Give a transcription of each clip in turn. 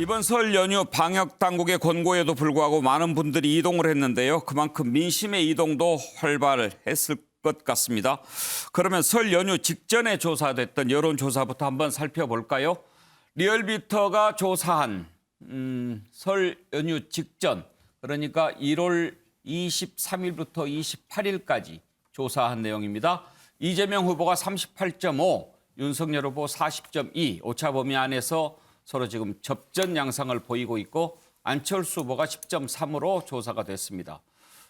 이번 설 연휴 방역 당국의 권고에도 불구하고 많은 분들이 이동을 했는데요. 그만큼 민심의 이동도 활발했을 것 같습니다. 그러면 설 연휴 직전에 조사됐던 여론조사부터 한번 살펴볼까요? 리얼미터가 조사한 설 연휴 직전, 그러니까 1월 23일부터 28일까지 조사한 내용입니다. 이재명 후보가 38.5, 윤석열 후보 40.2, 오차 범위 안에서 서로 지금 접전 양상을 보이고 있고 안철수 후보가 10.3으로 조사가 됐습니다.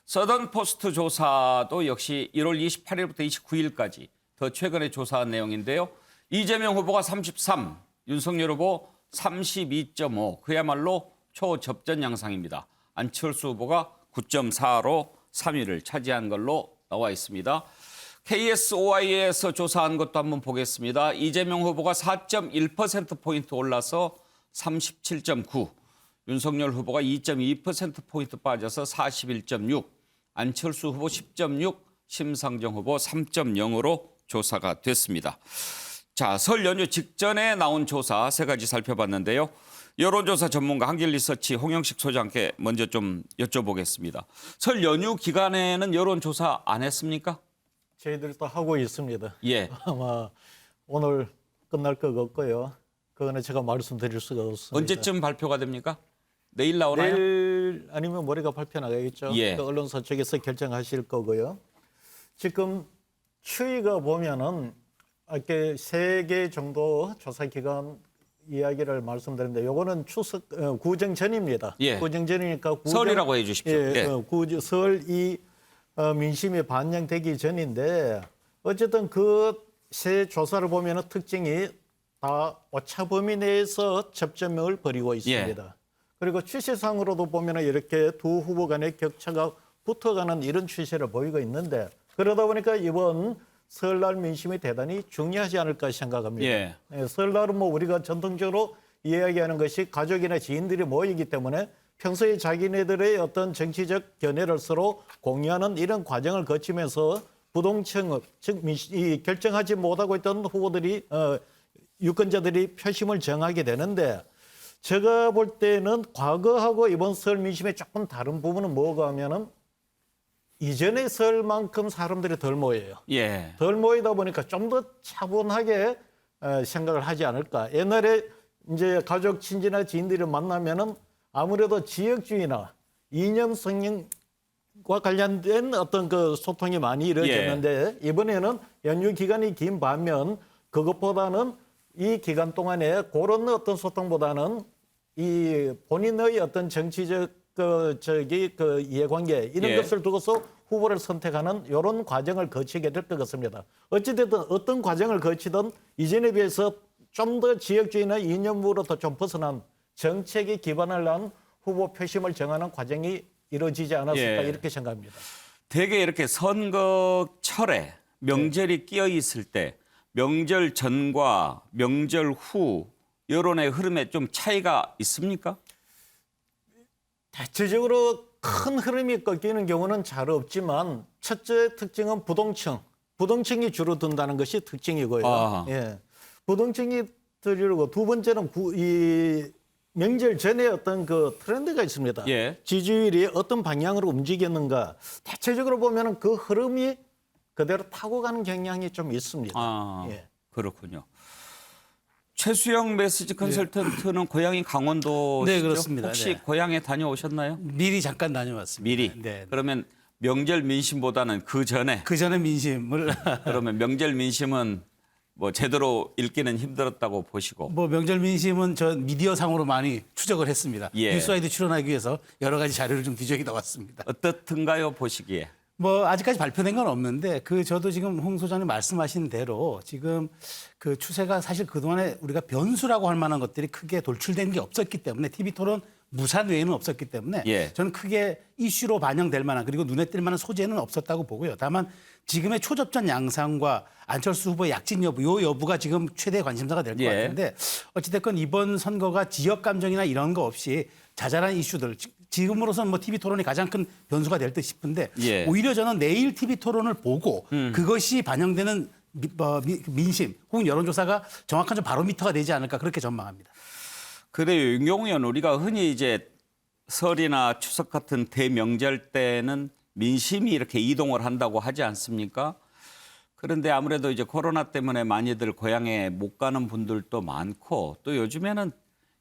서던포스트 조사도 역시 1월 28일부터 29일까지 더 최근에 조사한 내용인데요. 이재명 후보가 33, 윤석열 후보 32.5, 그야말로 초접전 양상입니다. 안철수 후보가 9.4로 3위를 차지한 걸로 나와 있습니다. KSOI에서 조사한 것도 한번 보겠습니다. 이재명 후보가 4.1%포인트 올라서 37.9, 윤석열 후보가 2.2%포인트 빠져서 41.6, 안철수 후보 10.6, 심상정 후보 3.0으로 조사가 됐습니다. 자, 설 연휴 직전에 나온 조사 세 가지 살펴봤는데요. 여론조사 전문가 한길리서치 홍영식 소장께 먼저 좀 여쭤보겠습니다. 설 연휴 기간에는 여론조사 안 했습니까? 저희들도 하고 있습니다. 예. 아마 오늘 끝날 것 같고요. 그거는 제가 말씀드릴 수가 없습니다. 언제쯤 발표가 됩니까? 내일 나오나요? 내일 아니면 모레가 발표 나가겠죠. 예. 그 언론사 쪽에서 결정하실 거고요. 지금 추이가 보면은 이렇게 3개 정도 조사 기간 이야기를 말씀드렸는데 요거는 추석 구정 전입니다. 예. 구정 전이니까 설이라고 해 주십시오. 예, 예. 설이 민심이 반영되기 전인데 어쨌든 그 세 조사를 보면 특징이 다 오차 범위 내에서 접점을 벌이고 있습니다. 예. 그리고 추세상으로도 보면 이렇게 두 후보 간의 격차가 붙어가는 이런 추세를 보이고 있는데 그러다 보니까 이번 설날 민심이 대단히 중요하지 않을까 생각합니다. 예. 설날은 뭐 우리가 전통적으로 이야기하는 것이 가족이나 지인들이 모이기 때문에 평소에 자기네들의 어떤 정치적 견해를 서로 공유하는 이런 과정을 거치면서 부동층, 즉 이 결정하지 못하고 있던 후보들이 유권자들이 표심을 정하게 되는데 제가 볼 때는 과거하고 이번 설 민심의 조금 다른 부분은 뭐가 하면은 이전의 설만큼 사람들이 덜 모여요. 예. 덜 모이다 보니까 좀 더 차분하게 생각을 하지 않을까. 옛날에 이제 가족, 친지나 지인들을 만나면은 아무래도 지역주의나 이념 성향과 관련된 어떤 그 소통이 많이 이루어졌는데 이번에는 연휴 기간이 긴 반면 그것보다는 이 기간 동안에 그런 어떤 소통보다는 이 본인의 어떤 정치적 그 이해관계 이런 예. 것을 두고서 후보를 선택하는 이런 과정을 거치게 될 것 같습니다. 어찌됐든 어떤 과정을 거치든 이전에 비해서 좀 더 지역주의나 이념으로부터 좀 벗어난 정책에 기반을 한 후보 표심을 정하는 과정이 이루어지지 않았을까 예. 이렇게 생각합니다. 되게 이렇게 선거철에 명절이 끼어 있을 때 명절 전과 명절 후 여론의 흐름에 좀 차이가 있습니까? 대체적으로 큰 흐름이 꺾이는 경우는 잘 없지만 첫째 특징은 부동층이 줄어든다는 것이 특징이고요. 아. 예. 부동층이 들이고 두 번째는 이 명절 전에 어떤 그 트렌드가 있습니다. 예. 지지율이 어떤 방향으로 움직였는가 대체적으로 보면은 그 흐름이 그대로 타고 가는 경향이 좀 있습니다. 아, 예. 그렇군요. 최수영 메시지 컨설턴트는 고향이 강원도시죠? 네, 그렇습니다. 혹시 네. 고향에 다녀오셨나요? 미리 잠깐 다녀왔습니다. 미리. 네. 그러면 명절 민심보다는 그 전에 그 전에 민심을 그러면 명절 민심은 뭐 제대로 읽기는 힘들었다고 보시고. 뭐 명절 민심은 저 미디어 상으로 많이 추적을 했습니다. 예. 뉴스와이드 출연하기 위해서 여러 가지 자료를 좀 뒤적이다 왔습니다. 어떻든가요, 보시기에? 뭐 아직까지 발표된 건 없는데 저도 지금 홍 소장님 말씀하신 대로 지금 그 추세가 사실 그동안에 우리가 변수라고 할 만한 것들이 크게 돌출된 게 없었기 때문에 TV 토론 무산 외에는 없었기 때문에 예. 저는 크게 이슈로 반영될 만한 그리고 눈에 띌 만한 소재는 없었다고 보고요. 다만 지금의 초접전 양상과 안철수 후보의 약진 여부, 요 여부가 지금 최대 관심사가 될 것 예. 같은데 어찌됐건 이번 선거가 지역 감정이나 이런 거 없이 자잘한 이슈들 지금으로서는 뭐 TV 토론이 가장 큰 변수가 될 듯 싶은데 예. 오히려 저는 내일 TV 토론을 보고 그것이 반영되는 민심 혹은 여론조사가 정확한 좀 바로미터가 되지 않을까 그렇게 전망합니다. 그래요. 윤경우 의원, 우리가 흔히 이제 설이나 추석 같은 대명절 때는 민심이 이렇게 이동을 한다고 하지 않습니까? 그런데 아무래도 이제 코로나 때문에 많이들 고향에 못 가는 분들도 많고 또 요즘에는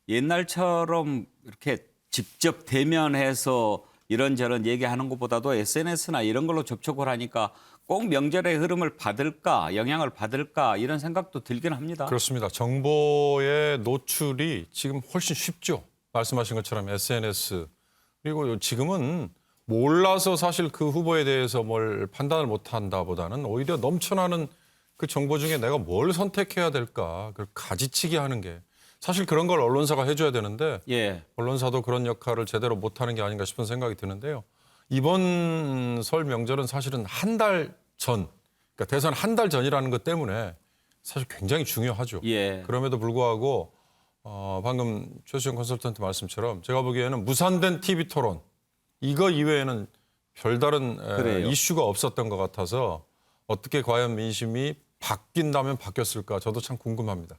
옛날처럼 이렇게 직접 대면해서 이런저런 얘기하는 것보다도 SNS나 이런 걸로 접촉을 하니까 꼭 명절의 흐름을 받을까, 영향을 받을까 이런 생각도 들긴 합니다. 그렇습니다. 정보의 노출이 지금 훨씬 쉽죠. 말씀하신 것처럼 SNS. 그리고 지금은 몰라서 사실 그 후보에 대해서 뭘 판단을 못한다보다는 오히려 넘쳐나는 그 정보 중에 내가 뭘 선택해야 될까 그걸 가지치기 하는 게 사실 그런 걸 언론사가 해줘야 되는데 예. 언론사도 그런 역할을 제대로 못하는 게 아닌가 싶은 생각이 드는데요. 이번 설 명절은 사실은 한 달 전, 그러니까 대선 한 달 전이라는 것 때문에 사실 굉장히 중요하죠. 예. 그럼에도 불구하고 방금 최수영 컨설턴트 말씀처럼 제가 보기에는 무산된 TV 토론 이거 이외에는 별다른 그래요. 이슈가 없었던 것 같아서 어떻게 과연 민심이 바뀐다면 바뀌었을까 저도 참 궁금합니다.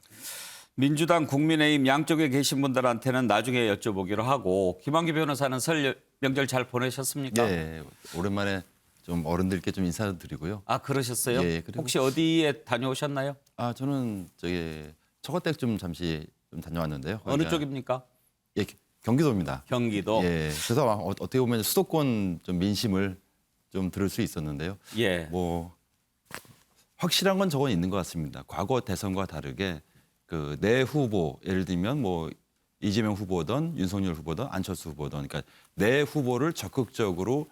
민주당, 국민의힘 양쪽에 계신 분들한테는 나중에 여쭤보기로 하고 김한기 변호사는 설 명절 잘 보내셨습니까? 네, 오랜만에 좀 어른들께 좀 인사드리고요. 아, 그러셨어요? 예, 그리고- 혹시 어디에 다녀오셨나요? 아, 저는 저기 처갓댁 좀 잠시 좀 다녀왔는데요. 어느 거기가- 쪽입니까? 예, 경기도입니다. 경기도. 예, 그래서 어떻게 보면 수도권 좀 민심을 좀 들을 수 있었는데요. 예. 뭐 확실한 건 저건 있는 것 같습니다. 과거 대선과 다르게 그 내 후보 예를 들면 뭐 이재명 후보든 윤석열 후보든 안철수 후보든 그러니까 내 후보를 적극적으로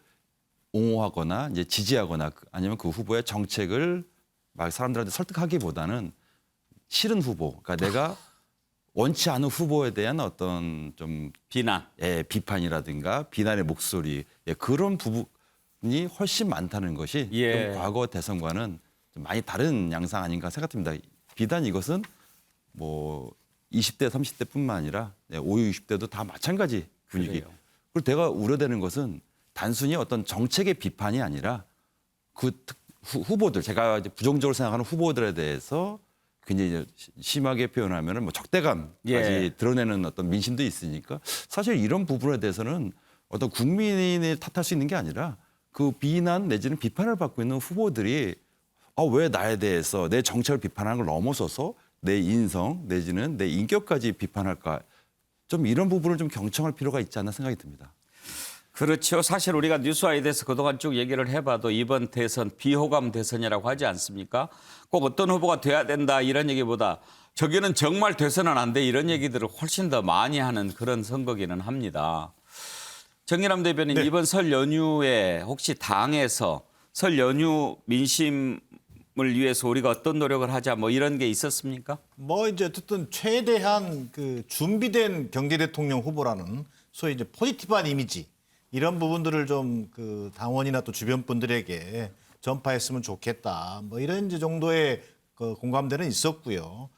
옹호하거나 이제 지지하거나 아니면 그 후보의 정책을 막 사람들한테 설득하기보다는 싫은 후보, 그러니까 내가 원치 않은 후보에 대한 어떤 좀 비난. 비판이라든가 비난의 목소리 그런 부분이 훨씬 많다는 것이 예. 좀 과거 대선과는 좀 많이 다른 양상 아닌가 생각됩니다. 비단 이것은 뭐 20대, 30대뿐만 아니라 50, 60대도 다 마찬가지 분위기. 그래요. 그리고 제가 우려되는 것은 단순히 어떤 정책의 비판이 아니라 그 후보들, 제가 이제 부정적으로 생각하는 후보들에 대해서 굉장히 이제 심하게 표현하면 뭐 적대감까지 예. 드러내는 어떤 민심도 있으니까 사실 이런 부분에 대해서는 어떤 국민을 탓할 수 있는 게 아니라 그 비난 내지는 비판을 받고 있는 후보들이 왜 나에 대해서 내 정책을 비판하는 걸 넘어서서 내 인성 내지는 내 인격까지 비판할까 좀 이런 부분을 좀 경청할 필요가 있지 않나 생각이 듭니다. 그렇죠. 사실 우리가 뉴스와이드에서 그동안 쭉 얘기를 해봐도 이번 대선 비호감 대선이라고 하지 않습니까? 꼭 어떤 후보가 돼야 된다 이런 얘기보다 저기는 정말 돼서는 안 돼 이런 얘기들을 훨씬 더 많이 하는 그런 선거기는 합니다. 정의남 대변인 네. 이번 설 연휴에 혹시 당에서 설 연휴 민심을 위해서 우리가 어떤 노력을 하자 뭐 이런 게 있었습니까? 뭐 이제 어쨌든 최대한 그 준비된 경제 대통령 후보라는 소위 이제 포지티브한 이미지 이런 부분들을 좀 그 당원이나 또 주변 분들에게 전파했으면 좋겠다. 뭐 이런 이제 정도의 그 공감대는 있었고요.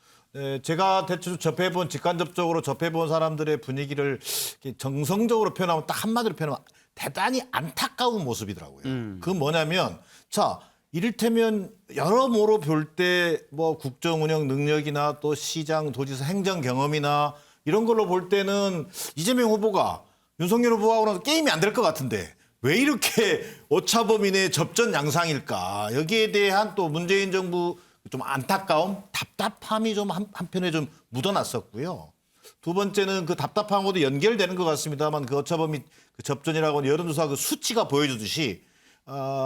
제가 대충 접해본 직간접적으로 접해본 사람들의 분위기를 이렇게 정성적으로 표현하면 딱 한마디로 표현하면 대단히 안타까운 모습이더라고요. 그건 뭐냐면 자 이를테면 여러모로 볼 때 뭐 국정 운영 능력이나 또 시장 도지사 행정 경험이나 이런 걸로 볼 때는 이재명 후보가 윤석열 후보하고는 게임이 안 될 것 같은데 왜 이렇게 오차범위내 접전 양상일까? 여기에 대한 또 문재인 정부 좀 안타까움, 답답함이 좀 한편에 좀 묻어났었고요. 두 번째는 그 답답함하고도 연결되는 것 같습니다만 그 오차범위 그 접전이라고 하는 여론조사 그 수치가 보여주듯이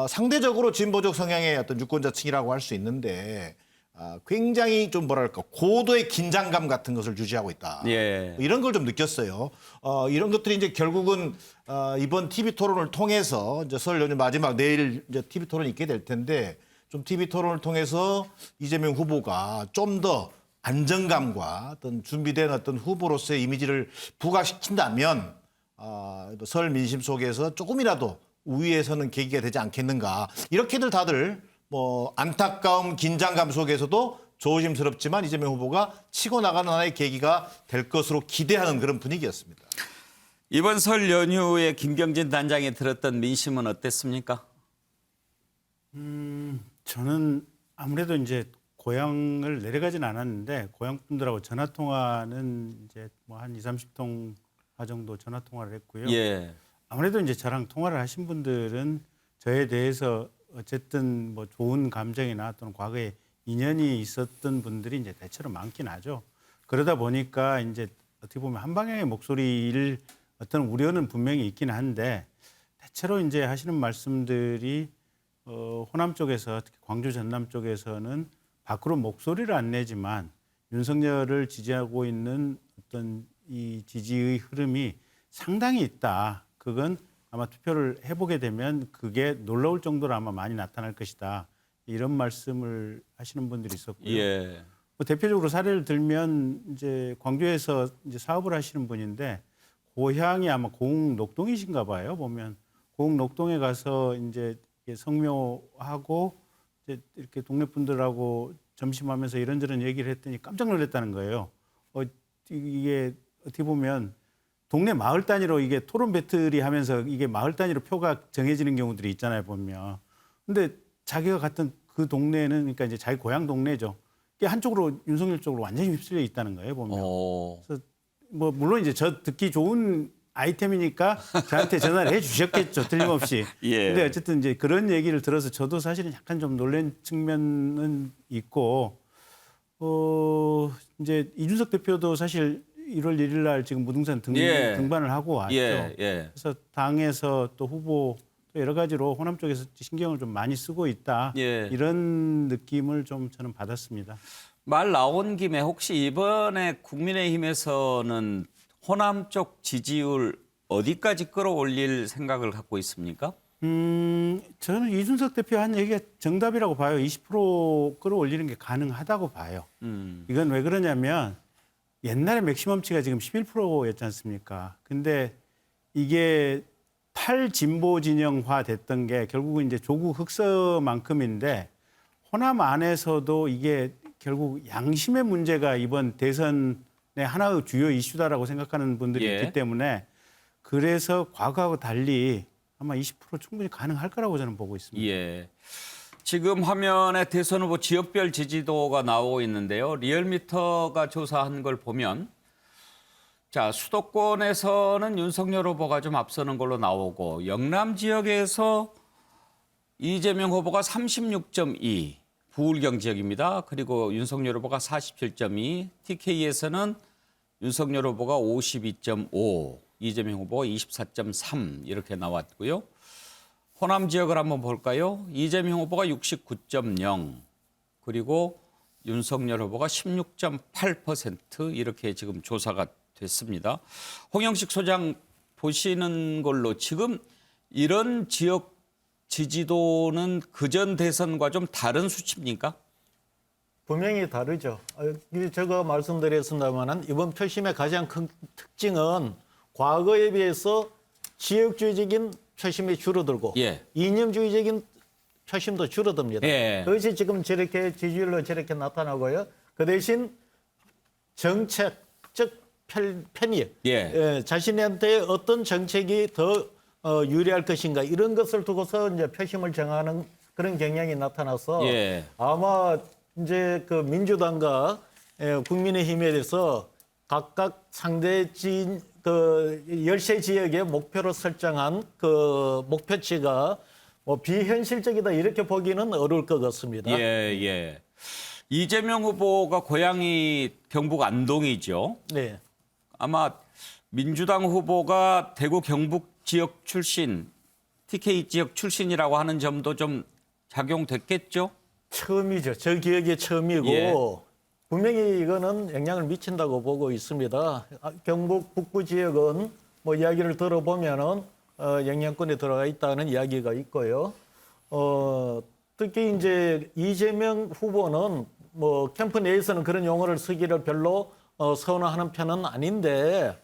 상대적으로 진보적 성향의 어떤 유권자층이라고 할 수 있는데 굉장히 좀 뭐랄까 고도의 긴장감 같은 것을 유지하고 있다. 예. 이런 걸 좀 느꼈어요. 이런 것들이 이제 결국은 이번 TV 토론을 통해서 이제 설 연휴 마지막 내일 이제 TV 토론이 있게 될 텐데 좀 TV 토론을 통해서 이재명 후보가 좀 더 안정감과 어떤 준비된 어떤 후보로서의 이미지를 부각시킨다면 설 민심 속에서 조금이라도 우위에 서는 계기가 되지 않겠는가. 이렇게들 다들 뭐 안타까움, 긴장감 속에서도 조심스럽지만 이재명 후보가 치고 나가는 하나의 계기가 될 것으로 기대하는 그런 분위기였습니다. 이번 설 연휴에 김경진 단장이 들었던 민심은 어땠습니까? 저는 아무래도 이제 고향을 내려가진 않았는데 고향 분들하고 전화 통화는 이제 뭐 한 20-30통화 정도 전화 통화를 했고요. 예. 아무래도 이제 저랑 통화를 하신 분들은 저에 대해서 어쨌든 뭐 좋은 감정이나 또는 과거에 인연이 있었던 분들이 이제 대체로 많긴 하죠. 그러다 보니까 이제 어떻게 보면 한 방향의 목소리를 어떤 우려는 분명히 있긴 한데 대체로 이제 하시는 말씀들이 호남 쪽에서 특히 광주 전남 쪽에서는 밖으로 목소리를 안 내지만 윤석열을 지지하고 있는 어떤 이 지지의 흐름이 상당히 있다. 그건 아마 투표를 해보게 되면 그게 놀라울 정도로 아마 많이 나타날 것이다. 이런 말씀을 하시는 분들이 있었고요. 예. 뭐 대표적으로 사례를 들면 이제 광주에서 이제 사업을 하시는 분인데 고향이 아마 고흥녹동이신가 봐요. 보면 고흥녹동에 가서 이제 성묘하고 이제 이렇게 동네 분들하고 점심하면서 이런저런 얘기를 했더니 깜짝 놀랐다는 거예요. 이게 어떻게 보면 동네 마을 단위로 이게 토론 배틀이 하면서 이게 마을 단위로 표가 정해지는 경우들이 있잖아요, 보면. 근데 자기가 갔던 그 동네는 그러니까 이제 자기 고향 동네죠. 이게 한쪽으로 윤석열 쪽으로 완전히 휩쓸려 있다는 거예요, 보면. 그래서 뭐 물론 이제 저 듣기 좋은 아이템이니까 저한테 전화를 해 주셨겠죠, 틀림없이. 예. 근데 어쨌든 이제 그런 얘기를 들어서 저도 사실은 약간 좀 놀란 측면은 있고, 이제 이준석 대표도 사실 1월 1일 날 지금 무등산 예. 등반을 하고 왔죠. 예. 예. 그래서 당에서 또 후보 또 여러 가지로 호남 쪽에서 신경을 좀 많이 쓰고 있다. 예. 이런 느낌을 좀 저는 받았습니다. 말 나온 김에 혹시 이번에 국민의힘에서는 호남 쪽 지지율 어디까지 끌어올릴 생각을 갖고 있습니까? 저는 이준석 대표 한 얘기가 정답이라고 봐요. 20% 끌어올리는 게 가능하다고 봐요. 이건 왜 그러냐면 옛날에 맥시멈치가 지금 11%였지 않습니까? 근데 이게 탈진보 진영화 됐던 게 결국은 이제 조국 흑서만큼인데 호남 안에서도 이게 결국 양심의 문제가 이번 대선의 하나의 주요 이슈다라고 생각하는 분들이 예. 있기 때문에 그래서 과거하고 달리 아마 20% 충분히 가능할 거라고 저는 보고 있습니다. 예. 지금 화면에 대선 후보 지역별 지지도가 나오고 있는데요. 리얼미터가 조사한 걸 보면 자, 수도권에서는 윤석열 후보가 좀 앞서는 걸로 나오고 영남 지역에서 이재명 후보가 36.2, 부울경 지역입니다. 그리고 윤석열 후보가 47.2, TK에서는 윤석열 후보가 52.5, 이재명 후보가 24.3 이렇게 나왔고요. 호남 지역을 한번 볼까요? 이재명 후보가 69.0 그리고 윤석열 후보가 16.8% 이렇게 지금 조사가 됐습니다. 홍영식 소장 보시는 걸로 지금 이런 지역 지지도는 그전 대선과 좀 다른 수치입니까? 분명히 다르죠. 제가 말씀드렸습니다만 이번 표심의 가장 큰 특징은 과거에 비해서 지역주의적인 표심이 줄어들고 예. 이념주의적인 표심도 줄어듭니다. 예. 그것이 지금 저렇게 지지율로 저렇게 나타나고요. 그 대신 정책적 편입, 예. 자신한테 어떤 정책이 더 유리할 것인가 이런 것을 두고서 이제 표심을 정하는 그런 경향이 나타나서 예. 아마 이제 그 민주당과 국민의힘에 대해서 각각 상대 그 10세 지역의 목표로 설정한 그 목표치가 뭐 비현실적이다 이렇게 보기는 어려울 것 같습니다. 예, 예. 이재명 후보가 고향이 경북 안동이죠. 네. 아마 민주당 후보가 대구 경북 지역 출신, TK 지역 출신이라고 하는 점도 좀 작용됐겠죠? 처음이죠. 저 기억에 처음이고 예. 분명히 이거는 영향을 미친다고 보고 있습니다. 경북 북부 지역은 뭐 이야기를 들어보면은 영향권에 들어가 있다는 이야기가 있고요. 특히 이제 이재명 후보는 뭐 캠프 내에서는 그런 용어를 쓰기를 별로 선호하는 편은 아닌데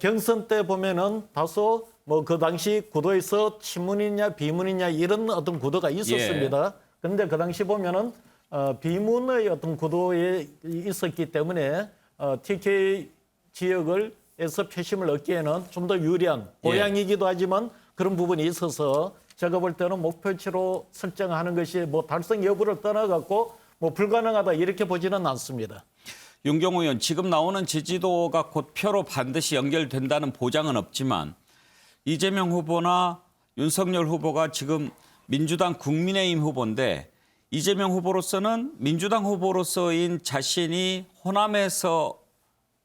경선 때 보면은 다소 뭐 그 당시 구도에서 친문이냐 비문이냐 이런 어떤 구도가 있었습니다. 그런데 그 당시 보면은 비문의 어떤 구도에 있었기 때문에 TK 지역을 에서 표심을 얻기에는 좀 더 유리한 고향이기도 하지만 그런 부분이 있어서 제가 볼 때는 목표치로 설정하는 것이 뭐 달성 여부를 떠나갖고 뭐 불가능하다 이렇게 보지는 않습니다. 윤경호 의원, 지금 나오는 지지도가 곧 표로 반드시 연결된다는 보장은 없지만 이재명 후보나 윤석열 후보가 지금 민주당 국민의힘 후보인데 이재명 후보로서는 민주당 후보로서인 자신이 호남에서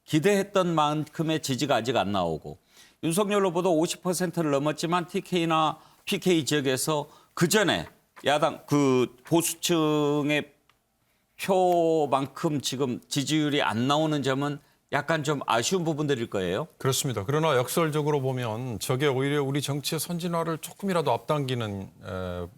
기대했던 만큼의 지지가 아직 안 나오고 윤석열 후보도 50%를 넘었지만 TK나 PK 지역에서 그전에 야당 그 보수층의 표만큼 지금 지지율이 안 나오는 점은 약간 좀 아쉬운 부분들일 거예요. 그렇습니다. 그러나 역설적으로 보면 저게 오히려 우리 정치의 선진화를 조금이라도 앞당기는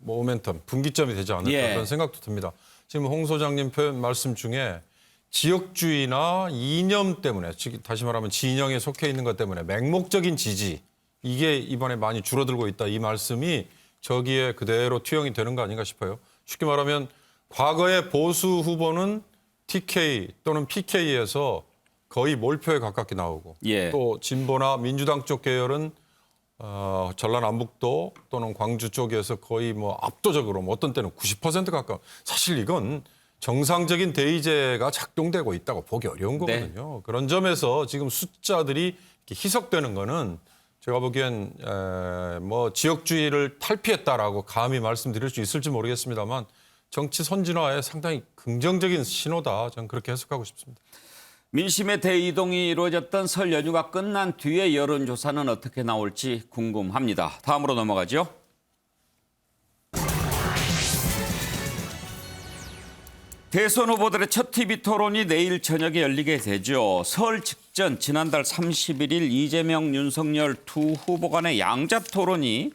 모멘텀, 분기점이 되지 않을까 예. 그런 생각도 듭니다. 지금 홍 소장님 표현 말씀 중에 지역주의나 이념 때문에, 다시 말하면 진영에 속해 있는 것 때문에 맹목적인 지지, 이게 이번에 많이 줄어들고 있다. 이 말씀이 저기에 그대로 투영이 되는 거 아닌가 싶어요. 쉽게 말하면 과거의 보수 후보는 TK 또는 PK에서 거의 몰표에 가깝게 나오고 예. 또 진보나 민주당 쪽 계열은 전라남북도 또는 광주 쪽에서 거의 뭐 압도적으로 뭐 어떤 때는 90% 가까워. 사실 이건 정상적인 대의제가 작동되고 있다고 보기 어려운 거거든요. 그런 점에서 지금 숫자들이 이렇게 희석되는 거는 제가 보기엔 뭐 지역주의를 탈피했다라고 감히 말씀드릴 수 있을지 모르겠습니다만 정치 선진화에 상당히 긍정적인 신호다. 저는 그렇게 해석하고 싶습니다. 민심의 대이동이 이루어졌던 설 연휴가 끝난 뒤에 여론조사는 어떻게 나올지 궁금합니다. 다음으로 넘어가죠. 대선 후보들의 첫 TV 토론이 내일 저녁에 열리게 되죠. 설 직전 지난달 31일 이재명, 윤석열 두 후보 간의 양자 토론이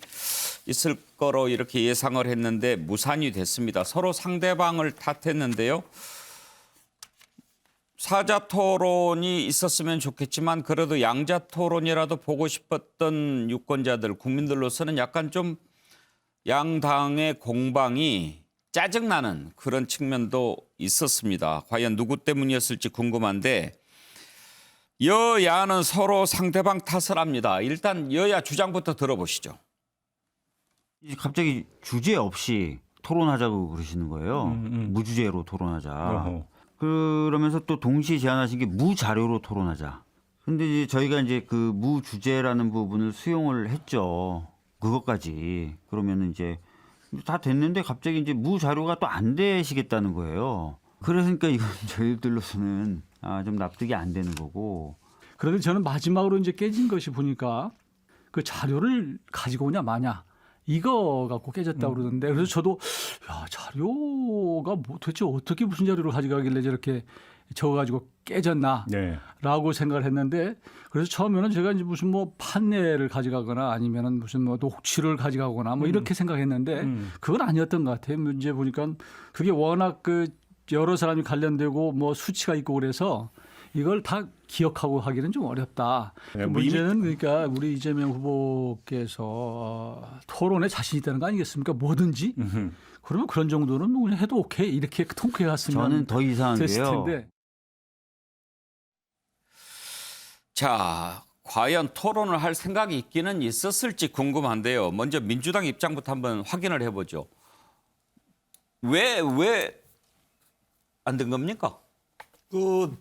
있을 거로 이렇게 예상을 했는데 무산이 됐습니다. 서로 상대방을 탓했는데요. 사자 토론이 있었으면 좋겠지만 그래도 양자 토론이라도 보고 싶었던 유권자들, 국민들로서는 약간 좀 양당의 공방이 짜증나는 그런 측면도 있었습니다. 과연 누구 때문이었을지 궁금한데 여야는 서로 상대방 탓을 합니다. 일단 여야 주장부터 들어보시죠. 갑자기 주제 없이 토론하자고 그러시는 거예요. 무주제로 토론하자. 어허. 그러면서 또 동시에 제안하신 게 무자료로 토론하자. 근데 이제 저희가 이제 그 무주제라는 부분을 수용을 했죠. 그것까지. 그러면 이제 다 됐는데 갑자기 이제 무자료가 또 안 되시겠다는 거예요. 그러니까 이건 저희들로서는 좀 납득이 안 되는 거고. 그런데 저는 마지막으로 이제 깨진 것이 보니까 그 자료를 가지고 오냐 마냐 이거 갖고 깨졌다고 그러는데 그래서 저도 야 자료가 뭐 도대체 어떻게 무슨 자료를 가져가길래 저렇게 적어가지고 깨졌나라고 네. 생각을 했는데 그래서 처음에는 제가 이제 무슨 뭐 판례를 가져가거나 아니면은 무슨 뭐 녹취를 가져가거나 뭐 이렇게 생각했는데 그건 아니었던 것 같아요. 문제 보니까 그게 워낙 그 여러 사람이 관련되고 뭐 수치가 있고 그래서 이걸 다 기억하고 하기는 좀 어렵다. 네, 문제는 그러니까 우리 이재명 후보께서 토론에 자신 있다는 거 아니겠습니까? 뭐든지. 그러면 그런 정도는 뭐 그냥 해도 오케이 이렇게 통쾌해 갔으면 저는 더 이상한 됐을 게요. 텐데. 자, 과연 토론을 할 생각이 있기는 있었을지 궁금한데요. 먼저 민주당 입장부터 한번 확인을 해보죠. 왜 안 된 겁니까? 그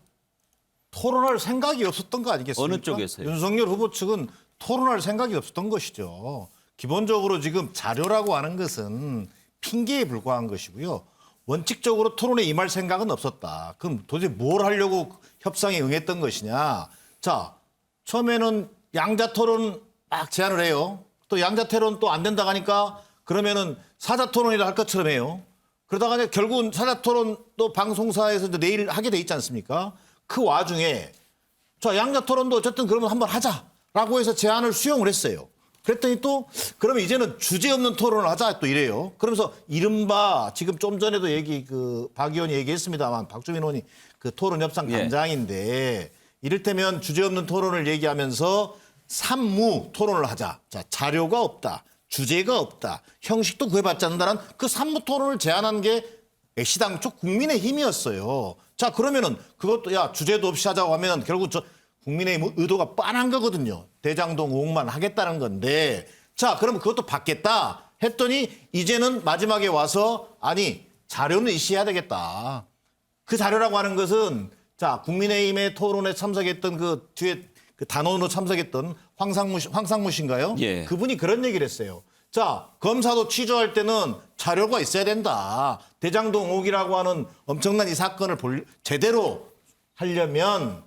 토론할 생각이 없었던 거 아니겠습니까? 어느 쪽에서요? 윤석열 후보 측은 토론할 생각이 없었던 것이죠. 기본적으로 지금 자료라고 하는 것은 핑계에 불과한 것이고요. 원칙적으로 토론에 임할 생각은 없었다. 그럼 도대체 뭘 하려고 협상에 응했던 것이냐. 자, 처음에는 양자 토론 막 제안을 해요. 또 양자 토론 또 안 된다고 하니까 그러면은 사자 토론이라 할 것처럼 해요. 그러다가 이제 결국은 사자 토론 또 방송사에서 이제 내일 하게 돼 있지 않습니까? 그 와중에 자, 양자 토론도 어쨌든 그러면 한번 하자라고 해서 제안을 수용을 했어요. 그랬더니 또 그러면 이제는 주제 없는 토론을 하자 또 이래요. 그러면서 이른바 지금 좀 전에도 박 의원이 얘기했습니다만 박주민 의원이 그 토론 협상 예. 단장인데 이를테면 주제 없는 토론을 얘기하면서 산무 토론을 하자. 자, 자료가 없다. 주제가 없다. 형식도 구해받지 않는다는 그 산무 토론을 제안한 게 시당 쪽 국민의힘이었어요. 자, 그러면은 그것도 야 주제도 없이 하자고 하면 결국 국민의힘 의도가 뻔한 거거든요. 대장동 의혹만 하겠다는 건데 자, 그러면 그것도 받겠다 했더니 이제는 마지막에 와서 아니 자료는 있어야 되겠다. 그 자료라고 하는 것은 자 국민의힘의 토론에 참석했던 그 뒤에 그 단원으로 참석했던 황상무 씨인가요? 예. 그분이 그런 얘기를 했어요. 자 검사도 취조할 때는 자료가 있어야 된다. 대장동 의혹이라고 하는 엄청난 이 사건을 제대로 하려면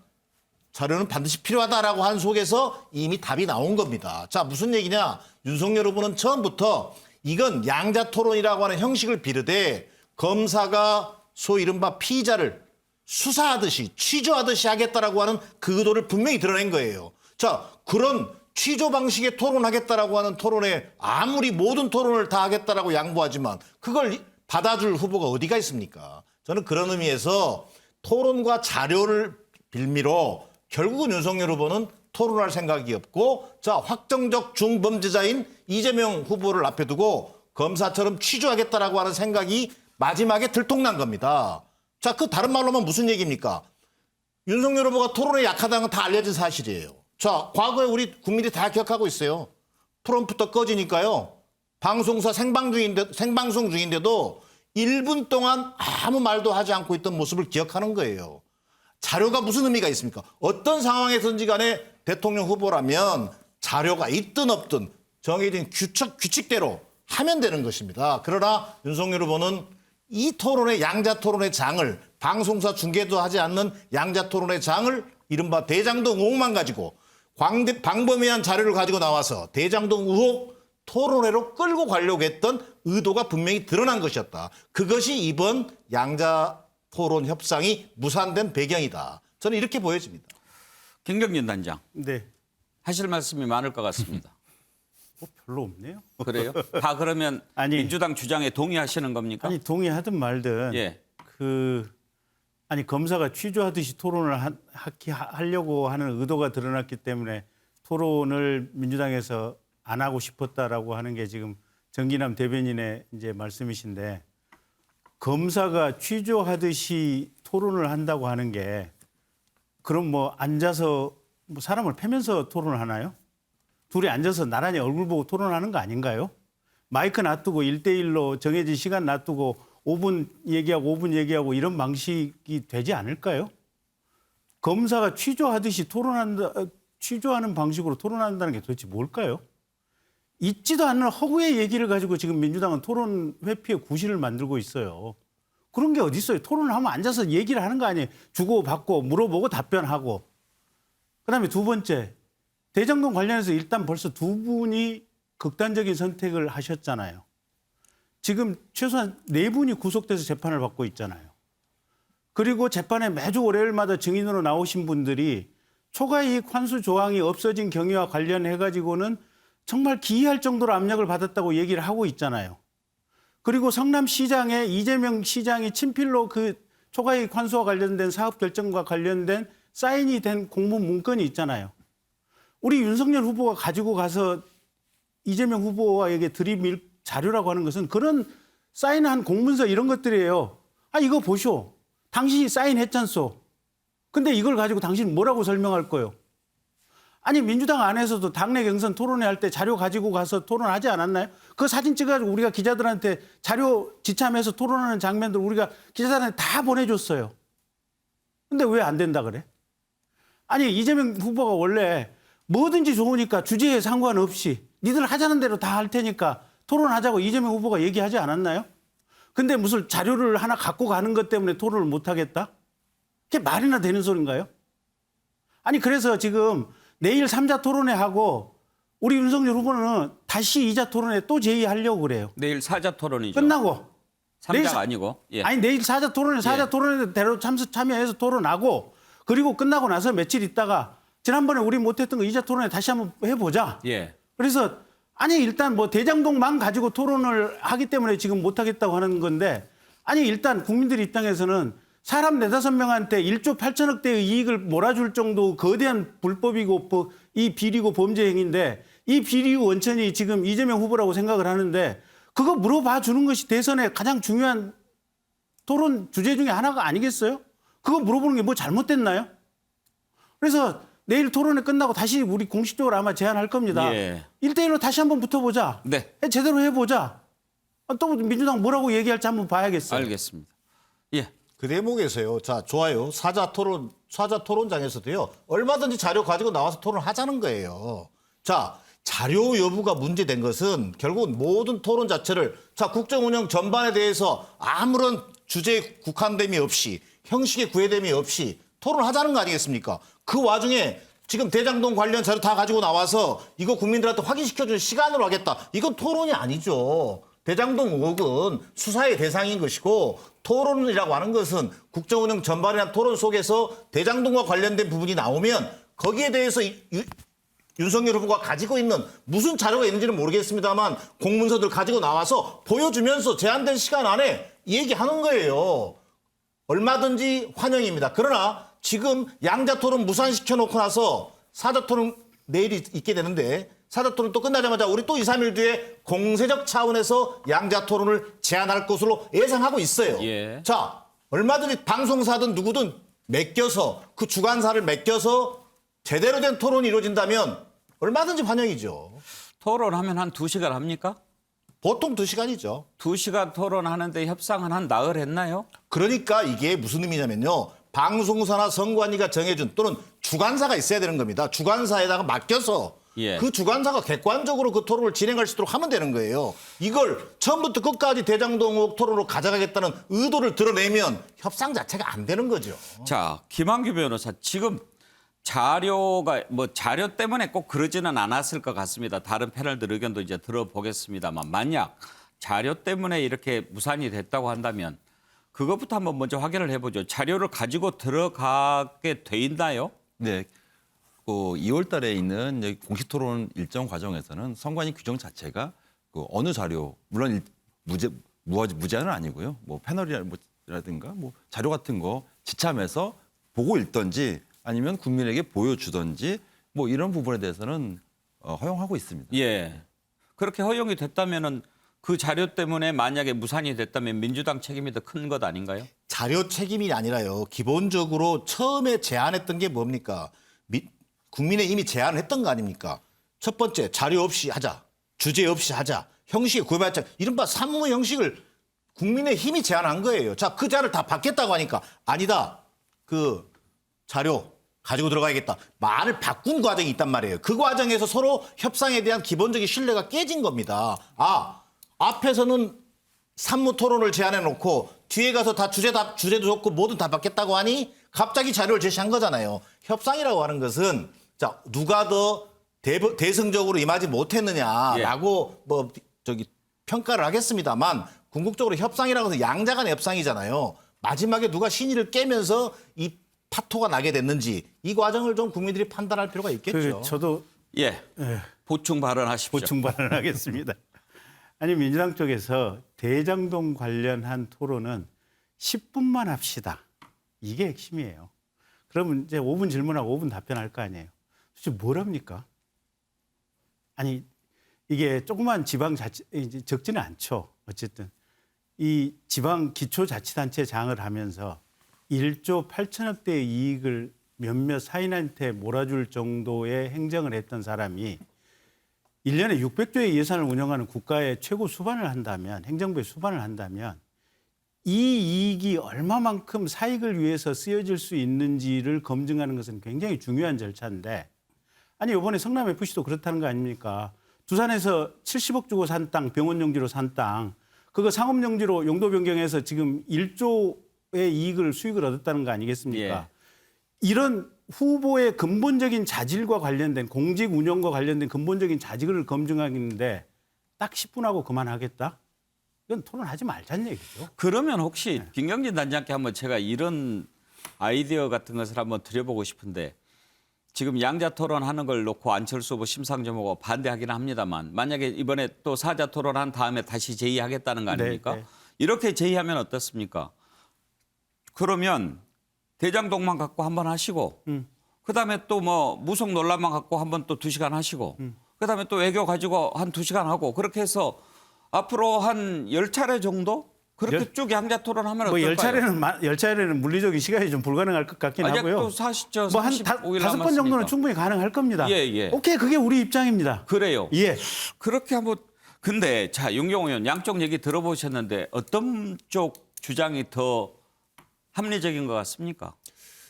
자료는 반드시 필요하다라고 한 속에서 이미 답이 나온 겁니다. 자 무슨 얘기냐? 윤석열 후보는 처음부터 이건 양자 토론이라고 하는 형식을 비르되 검사가 소위 이른바 피의자를 수사하듯이 취조하듯이 하겠다라고 하는 그 의도를 분명히 드러낸 거예요. 자 그런 취조 방식의 토론하겠다라고 하는 토론에 아무리 모든 토론을 다 하겠다라고 양보하지만 그걸 받아줄 후보가 어디가 있습니까? 저는 그런 의미에서 토론과 자료를 빌미로 결국은 윤석열 후보는 토론할 생각이 없고 자 확정적 중범죄자인 이재명 후보를 앞에 두고 검사처럼 취조하겠다라고 하는 생각이 마지막에 들통난 겁니다. 자, 그 다른 말로 하면 무슨 얘기입니까? 윤석열 후보가 토론에 약하다는 건 다 알려진 사실이에요. 자, 과거에 우리 국민들이 다 기억하고 있어요. 프롬프터 꺼지니까요. 방송사 생방송 중인데도 1분 동안 아무 말도 하지 않고 있던 모습을 기억하는 거예요. 자료가 무슨 의미가 있습니까? 어떤 상황에서든지 간에 대통령 후보라면 자료가 있든 없든 정해진 규칙대로 하면 되는 것입니다. 그러나 윤석열 후보는 이 토론의 양자 토론의 장을 방송사 중계도 하지 않는 양자 토론의 장을 이른바 대장동 의혹만 가지고 광범위한 자료를 가지고 나와서 대장동 의혹 토론회로 끌고 가려고 했던 의도가 분명히 드러난 것이었다. 그것이 이번 양자 토론 협상이 무산된 배경이다. 저는 이렇게 보여집니다. 김경진 단장 네. 하실 말씀이 많을 것 같습니다. 뭐 별로 없네요. 그래요? 다 그러면 아니, 민주당 주장에 동의하시는 겁니까? 아니 동의하든 말든 예. 아니 검사가 취조하듯이 토론을 하려고 하는 의도가 드러났기 때문에 토론을 민주당에서 안 하고 싶었다라고 하는 게 지금 정기남 대변인의 이제 말씀이신데 검사가 취조하듯이 토론을 한다고 하는 게 그럼 뭐 앉아서 뭐 사람을 패면서 토론을 하나요? 둘이 앉아서 나란히 얼굴 보고 토론하는 거 아닌가요? 마이크 놔두고 1대1로 정해진 시간 놔두고 5분 얘기하고 5분 얘기하고 이런 방식이 되지 않을까요? 검사가 취조하듯이 취조하는 방식으로 토론한다는 게 도대체 뭘까요? 있지도 않는 허구의 얘기를 가지고 지금 민주당은 토론 회피의 구실을 만들고 있어요. 그런 게 어디 있어요? 토론을 하면 앉아서 얘기를 하는 거 아니에요? 주고받고 물어보고 답변하고. 그다음에 두 번째, 대장동 관련해서 일단 벌써 두 분이 극단적인 선택을 하셨잖아요. 지금 최소한 4분이 구속돼서 재판을 받고 있잖아요. 그리고 재판에 매주 월요일마다 증인으로 나오신 분들이 초과이익 환수 조항이 없어진 경위와 관련해가지고는 정말 기이할 정도로 압력을 받았다고 얘기를 하고 있잖아요. 그리고 성남시장에 이재명 시장이 친필로 그 초과이익 환수와 관련된 사업 결정과 관련된 사인이 된 공문 문건이 있잖아요. 우리 윤석열 후보가 가지고 가서 이재명 후보에게 들이밀 자료라고 하는 것은 그런 사인한 공문서 이런 것들이에요. 아, 이거 보쇼. 당신이 사인했잖소. 근데 이걸 가지고 당신 뭐라고 설명할 거예요? 아니, 민주당 안에서도 당내 경선 토론회 할 때 자료 가지고 가서 토론하지 않았나요? 그 사진 찍어가지고 우리가 기자들한테 자료 지참해서 토론하는 장면들 우리가 기자들한테 다 보내줬어요. 근데 왜 안 된다 그래? 아니, 이재명 후보가 원래 뭐든지 좋으니까 주제에 상관없이 니들 하자는 대로 다 할 테니까 토론하자고 이재명 후보가 얘기하지 않았나요? 근데 무슨 자료를 하나 갖고 가는 것 때문에 토론을 못 하겠다? 그게 말이나 되는 소린가요? 아니, 그래서 지금 내일 3자 토론회 하고 우리 윤석열 후보는 다시 2자 토론회 또 제의하려고 그래요. 내일 4자 토론이죠. 끝나고. 3자가 아니고. 예. 아니, 내일 4자 토론회, 4자 토론회대로 참여해서 토론하고 그리고 끝나고 나서 며칠 있다가 지난번에 우리 못했던 거 2자 토론회 다시 한번 해보자. 예. 그래서 아니, 일단 뭐 대장동만 가지고 토론을 하기 때문에 지금 못하겠다고 하는 건데 아니, 일단 국민들 입장에서는 사람 4-5명한테 1조 8천억 대의 이익을 몰아줄 정도 거대한 불법이고 이 비리고 범죄 행위인데 이 비리 원천이 지금 이재명 후보라고 생각을 하는데 그거 물어봐 주는 것이 대선의 가장 중요한 토론 주제 중에 하나가 아니겠어요? 그거 물어보는 게 뭐 잘못됐나요? 그래서 내일 토론회 끝나고 다시 우리 공식적으로 아마 제안할 겁니다. 예. 1대1로 다시 한번 붙어보자. 네. 제대로 해보자. 또 민주당 뭐라고 얘기할지 한번 봐야겠어요. 알겠습니다. 예. 그 대목에서요. 자, 좋아요. 사자 토론장에서도요. 얼마든지 자료 가지고 나와서 토론하자는 거예요. 자, 자료 여부가 문제된 것은 결국은 모든 토론 자체를 자, 국정 운영 전반에 대해서 아무런 주제에 국한됨이 없이 형식에 구애됨이 없이 토론하자는 거 아니겠습니까? 그 와중에 지금 대장동 관련 자료 다 가지고 나와서 이거 국민들한테 확인시켜주는 시간으로 하겠다. 이건 토론이 아니죠. 대장동 의혹은 수사의 대상인 것이고 토론이라고 하는 것은 국정운영 전반이나 토론 속에서 대장동과 관련된 부분이 나오면 거기에 대해서 윤석열 후보가 가지고 있는 무슨 자료가 있는지는 모르겠습니다만 공문서들 가지고 나와서 보여주면서 제한된 시간 안에 얘기하는 거예요. 얼마든지 환영입니다. 그러나 지금 양자 토론 무산시켜 놓고 나서 사자 토론 내일이 있게 되는데 사자 토론 또 끝나자마자 우리 또 2, 3일 뒤에 공세적 차원에서 양자 토론을 제안할 것으로 예상하고 있어요. 예. 자, 얼마든지 방송사든 누구든 맡겨서 그 주관사를 맡겨서 제대로 된 토론이 이루어진다면 얼마든지 환영이죠. 토론하면 한 2시간 합니까? 보통 2시간이죠. 2시간 토론하는데 협상은 한 나흘 했나요? 그러니까 이게 무슨 의미냐면요. 방송사나 선관위가 정해준 또는 주관사가 있어야 되는 겁니다. 주관사에다가 맡겨서 예. 그 주관사가 객관적으로 그 토론을 진행할 수 있도록 하면 되는 거예요. 이걸 처음부터 끝까지 대장동 의혹 토론으로 가져가겠다는 의도를 드러내면 협상 자체가 안 되는 거죠. 자, 김한규 변호사 지금 자료가 뭐 자료 때문에 꼭 그러지는 않았을 것 같습니다. 다른 패널들 의견도 이제 들어보겠습니다만 만약 자료 때문에 이렇게 무산이 됐다고 한다면 그것부터 한번 먼저 확인을 해보죠. 자료를 가지고 들어가게 돼 있나요? 네. 2월 달에 있는 여기 공식 토론 일정 과정에서는 선관위 규정 자체가 어느 자료, 물론 무제한은 아니고요. 뭐 패널이라든가 뭐 자료 같은 거 지참해서 보고 읽던지 아니면 국민에게 보여주던지 뭐 이런 부분에 대해서는 허용하고 있습니다. 예. 그렇게 허용이 됐다면은 그 자료 때문에 만약에 무산이 됐다면 민주당 책임이 더 큰 것 아닌가요? 자료 책임이 아니라요. 기본적으로 처음에 제안했던 게 뭡니까? 국민에 이미 제안을 했던 거 아닙니까? 첫 번째, 자료 없이 하자. 주제 없이 하자. 형식에 구애받자. 이른바 산무 형식을 국민의 힘이 제안한 거예요. 자, 그 자료를 다 받겠다고 하니까 아니다. 그 자료 가지고 들어가야겠다. 말을 바꾼 과정이 있단 말이에요. 그 과정에서 서로 협상에 대한 기본적인 신뢰가 깨진 겁니다. 앞에서는 산무 토론을 제안해 놓고 뒤에 가서 다 주제도 좋고 뭐든 다 받겠다고 하니 갑자기 자료를 제시한 거잖아요. 협상이라고 하는 것은 자, 누가 더 대승적으로 임하지 못했느냐라고 평가를 하겠습니다만 궁극적으로 협상이라고 해서 양자 간의 협상이잖아요. 마지막에 누가 신의를 깨면서 이 파토가 나게 됐는지 이 과정을 좀 국민들이 판단할 필요가 있겠죠. 저도 예. 보충 발언하십시오. 보충 발언하겠습니다. 아니 민주당 쪽에서 대장동 관련한 토론은 10분만 합시다. 이게 핵심이에요. 그러면 이제 5분 질문하고 5분 답변할 거 아니에요. 도대체 뭘 합니까? 아니 이게 조그만 지방자치 적지는 않죠. 어쨌든 이 지방 기초자치단체 장을 하면서 1조 8천억 대의 이익을 몇몇 사인한테 몰아줄 정도의 행정을 했던 사람이 1년에 600조의 예산을 운영하는 국가의 최고 수반을 한다면 행정부의 수반을 한다면 이 이익이 얼마만큼 사익을 위해서 쓰여질 수 있는지를 검증하는 것은 굉장히 중요한 절차인데 아니 이번에 성남FC도 그렇다는 거 아닙니까? 두산에서 70억 주고 산 땅, 병원 용지로 산 땅 그거 상업 용지로 용도 변경해서 지금 1조의 수익을 얻었다는 거 아니겠습니까? 예. 이런 후보의 근본적인 자질과 관련된 공직 운영과 관련된 근본적인 자질을 검증하겠는데 딱 10분 하고 그만하겠다? 이건 토론하지 말자는 얘기죠. 그러면 혹시 김경진 단장께 한번 제가 이런 아이디어 같은 것을 한번 드려보고 싶은데 지금 양자 토론하는 걸 놓고 안철수 후보 심상정 후보가 반대하기는 합니다만 만약에 이번에 또 사자 토론한 다음에 다시 제의하겠다는 거 아닙니까? 네. 이렇게 제의하면 어떻습니까? 그러면 대장동만 갖고 한번 하시고 그다음에 또 뭐 무속 논란만 갖고 한번 또 2시간 하시고 그다음에 또 외교 가지고 한 2시간 하고 그렇게 해서 앞으로 한 10차례 정도 그렇게 쭉 양자 토론하면 뭐 어떨까요? 10차례는 물리적인 시간이 좀 불가능할 것 같긴 하고요. 또 40조 뭐 한 35일 5번 정도는 충분히 가능할 겁니다. 예, 예. 오케이, 그게 우리 입장입니다. 그래요. 예. 그렇게 한번 근데 자, 윤경호 의원 양쪽 얘기 들어보셨는데 어떤 쪽 주장이 더 합리적인 것 같습니까?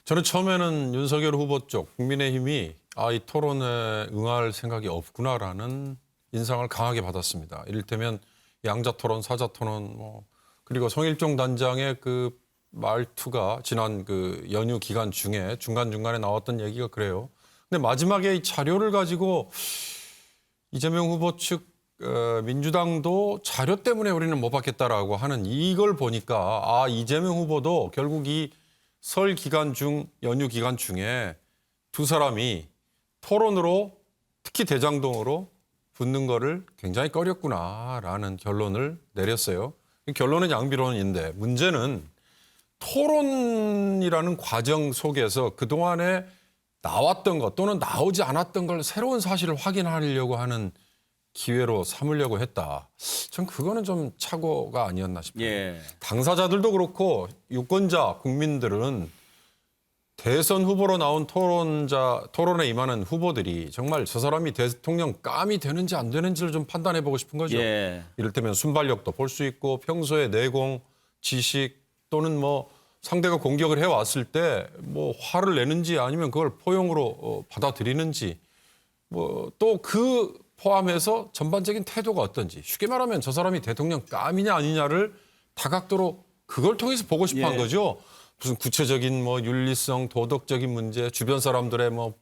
저는 처음에는 윤석열 후보 쪽 국민의힘이 이 토론에 응할 생각이 없구나라는 인상을 강하게 받았습니다. 이를테면 양자 토론, 사자 토론, 그리고 성일종 단장의 그 말투가 지난 그 연휴 기간 중에 중간중간에 나왔던 얘기가 그래요. 근데 마지막에 이 자료를 가지고 이재명 후보 측 민주당도 자료 때문에 우리는 못 받겠다라고 하는 이걸 보니까 이재명 후보도 결국 이 설 기간 중 연휴 기간 중에 두 사람이 토론으로 특히 대장동으로 붙는 거를 굉장히 꺼렸구나라는 결론을 내렸어요. 결론은 양비론인데 문제는 토론이라는 과정 속에서 그동안에 나왔던 것 또는 나오지 않았던 걸 새로운 사실을 확인하려고 하는 기회로 삼으려고 했다. 전 그거는 좀 착오가 아니었나 싶어요. 예. 당사자들도 그렇고 유권자 국민들은 대선 후보로 나온 토론에 임하는 후보들이 정말 저 사람이 대통령 감이 되는지 안 되는지를 좀 판단해 보고 싶은 거죠. 예. 이를테면 순발력도 볼 수 있고 평소에 내공, 지식 또는 뭐 상대가 공격을 해왔을 때 뭐 화를 내는지 아니면 그걸 포용으로 받아들이는지 뭐 또 그 포함해서 전반적인 태도가 어떤지 쉽게 말하면 저 사람이 대통령 감이냐 아니냐를 다각도로 그걸 통해서 보고 싶어 한 거죠. 무슨 구체적인 뭐 윤리성, 도덕적인 문제, 주변 사람들의 뭐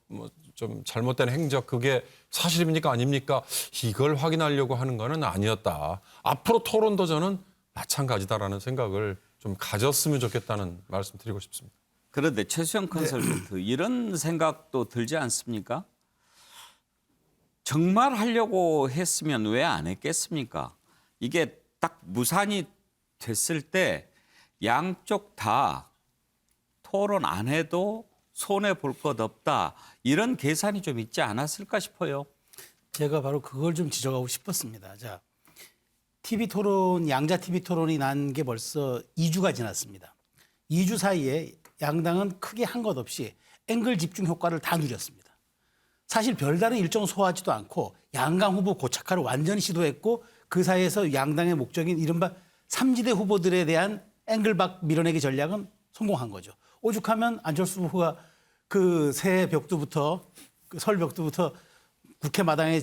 좀 잘못된 행적 그게 사실입니까 아닙니까? 이걸 확인하려고 하는 거는 아니었다. 앞으로 토론도 저는 마찬가지다라는 생각을 좀 가졌으면 좋겠다는 말씀 드리고 싶습니다. 그런데 최수영 컨설턴트 이런 생각도 들지 않습니까? 정말 하려고 했으면 왜 안 했겠습니까? 이게 딱 무산이 됐을 때 양쪽 다 토론 안 해도 손해 볼 것 없다. 이런 계산이 좀 있지 않았을까 싶어요. 제가 바로 그걸 좀 지적하고 싶었습니다. 자, TV 토론, 양자 TV 토론이 난 게 벌써 2주가 지났습니다. 2주 사이에 양당은 크게 한 것 없이 앵글 집중 효과를 다 누렸습니다. 사실 별다른 일정 소화하지도 않고 양강 후보 고착화를 완전히 시도했고 그 사이에서 양당의 목적인 이른바 삼지대 후보들에 대한 앵글박 밀어내기 전략은 성공한 거죠. 오죽하면 안철수 후보가 그 새 벽두부터 그 설 벽두부터 국회 마당에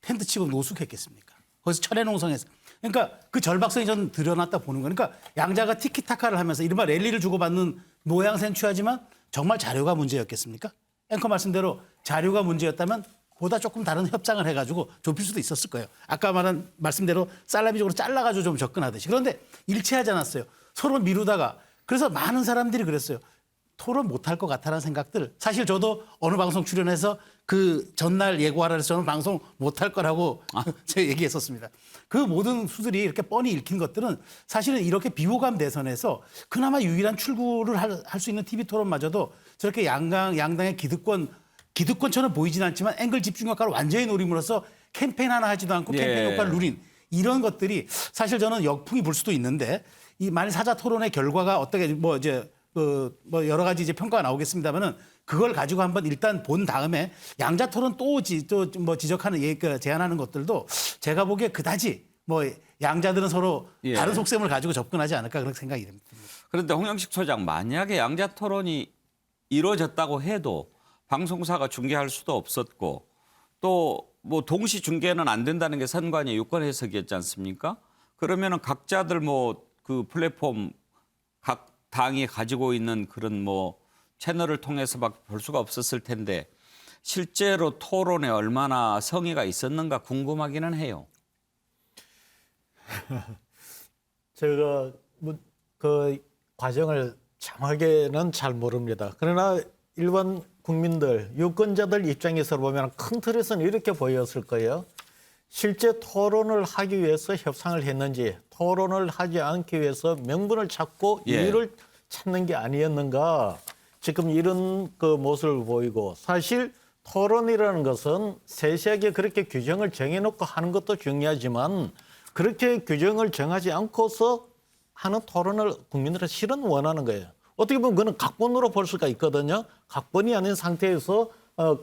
텐트 치고 노숙했겠습니까? 거기서 철회농성해서. 그러니까 그 절박성이 전 드러났다 보는 거예요. 그러니까 양자가 티키타카를 하면서 이른바 랠리를 주고받는 모양새는 취하지만 정말 자료가 문제였겠습니까? 앵커 말씀대로 자료가 문제였다면 보다 조금 다른 협상을 해가지고 좁힐 수도 있었을 거예요. 아까 말한 말씀대로 살라미적으로 잘라가지고 좀 접근하듯이. 그런데 일치하지 않았어요. 서로 미루다가. 그래서 많은 사람들이 그랬어요. 토론 못할 것 같다는 생각들. 사실 저도 어느 방송 출연해서 그 전날 예고하라 해서 저는 방송 못할 거라고 제가 얘기했었습니다. 그 모든 수들이 이렇게 뻔히 읽힌 것들은 사실은 이렇게 비호감 대선에서 그나마 유일한 출구를 할 수 있는 TV 토론마저도 저렇게 양당의 기득권처럼 보이진 않지만 앵글 집중 효과를 완전히 노림으로써 캠페인 하나 하지도 않고 캠페인 효과를 누린 이런 것들이 사실 저는 역풍이 불 수도 있는데 이 만일 사자 토론의 결과가 어떻게 뭐 여러 가지 이제 평가가 나오겠습니다만은 그걸 가지고 한번 일단 본 다음에 양자 토론 또 지적하는 제안하는 것들도 제가 보기에 그다지 뭐 양자들은 서로 다른 속셈을 가지고 접근하지 않을까 그런 생각이 듭니다. 그런데 홍영식 소장 만약에 양자 토론이 이루어졌다고 해도 방송사가 중계할 수도 없었고 또 뭐 동시 중계는 안 된다는 게 선관위 유권 해석이었지 않습니까? 그러면은 각자들 뭐 그 플랫폼 각 당이 가지고 있는 그런 뭐 채널을 통해서밖에 볼 수가 없었을 텐데 실제로 토론에 얼마나 성의가 있었는가 궁금하기는 해요. 제가 그 과정을 정확하게는 잘 모릅니다. 그러나 일반 국민들, 유권자들 입장에서 보면 큰 틀에서는 이렇게 보였을 거예요. 실제 토론을 하기 위해서 협상을 했는지 토론을 하지 않기 위해서 명분을 찾고 이유를 찾는 게 아니었는가. 지금 이런 그 모습을 보이고 사실 토론이라는 것은 세세하게 그렇게 규정을 정해놓고 하는 것도 중요하지만 그렇게 규정을 정하지 않고서 하는 토론을 국민들은 실은 원하는 거예요. 어떻게 보면 그건 각본으로 볼 수가 있거든요. 각본이 아닌 상태에서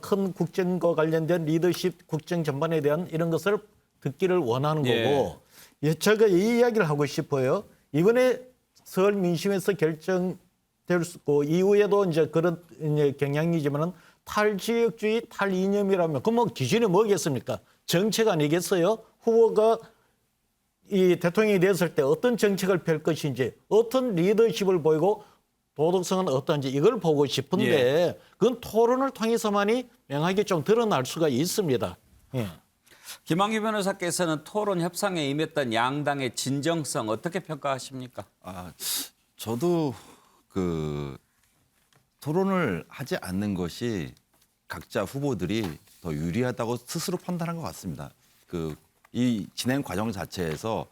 큰 국정과 관련된 리더십, 국정 전반에 대한 이런 것을 듣기를 원하는 예. 거고 제가 이 이야기를 하고 싶어요. 이번에 서울 민심에서 결정될 수 있고 이후에도 이제 그런 이제 경향이지만은 탈지역주의, 탈이념이라면 그럼 뭐 기준이 뭐겠습니까? 정책 아니겠어요? 후보가 이 대통령이 됐을 때 어떤 정책을 펼 것인지, 어떤 리더십을 보이고 도덕성은 어떤지 이걸 보고 싶은데 예. 그건 토론을 통해서만이 명확하게 좀 드러날 수가 있습니다. 예. 김한규 변호사께서는 토론 협상에 임했던 양당의 진정성 어떻게 평가하십니까? 저도 그 토론을 하지 않는 것이 각자 후보들이 더 유리하다고 스스로 판단한 것 같습니다. 이 진행 과정 자체에서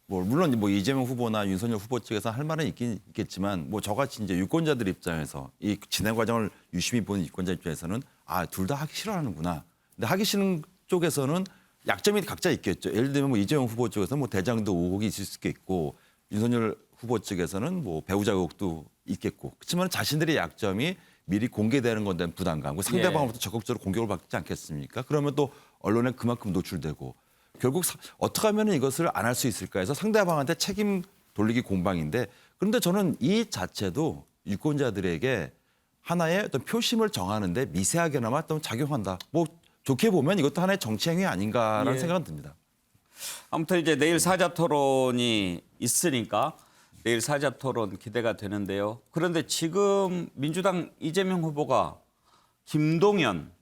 물론 뭐 이재명 후보나 윤석열 후보 측에서 할 말은 있겠지만 뭐 저같이 이제 유권자들 입장에서 이 진행 과정을 유심히 보는 유권자 입장에서는 둘 다 하기 싫어하는구나. 근데 하기 싫은 쪽에서는 약점이 각자 있겠죠. 예를 들면 뭐 이재명 후보 쪽에서는 뭐 대장도 의혹이 있을 수 있고 윤석열 후보 측에서는 뭐 배우자 의혹도 있겠고. 그렇지만 자신들의 약점이 미리 공개되는 건데 부담감. 상대방으로부터 적극적으로 공격을 받지 않겠습니까? 그러면 또 언론에 그만큼 노출되고 결국 어떻게 하면 이것을 안 할 수 있을까 해서 상대방한테 책임 돌리기 공방인데 그런데 저는 이 자체도 유권자들에게 하나의 어떤 표심을 정하는데 미세하게나마 좀 작용한다. 뭐 좋게 보면 이것도 하나의 정치 행위 아닌가라는 생각은 듭니다. 아무튼 이제 내일 사자토론이 있으니까 내일 사자토론 기대가 되는데요. 그런데 지금 민주당 이재명 후보가 김동연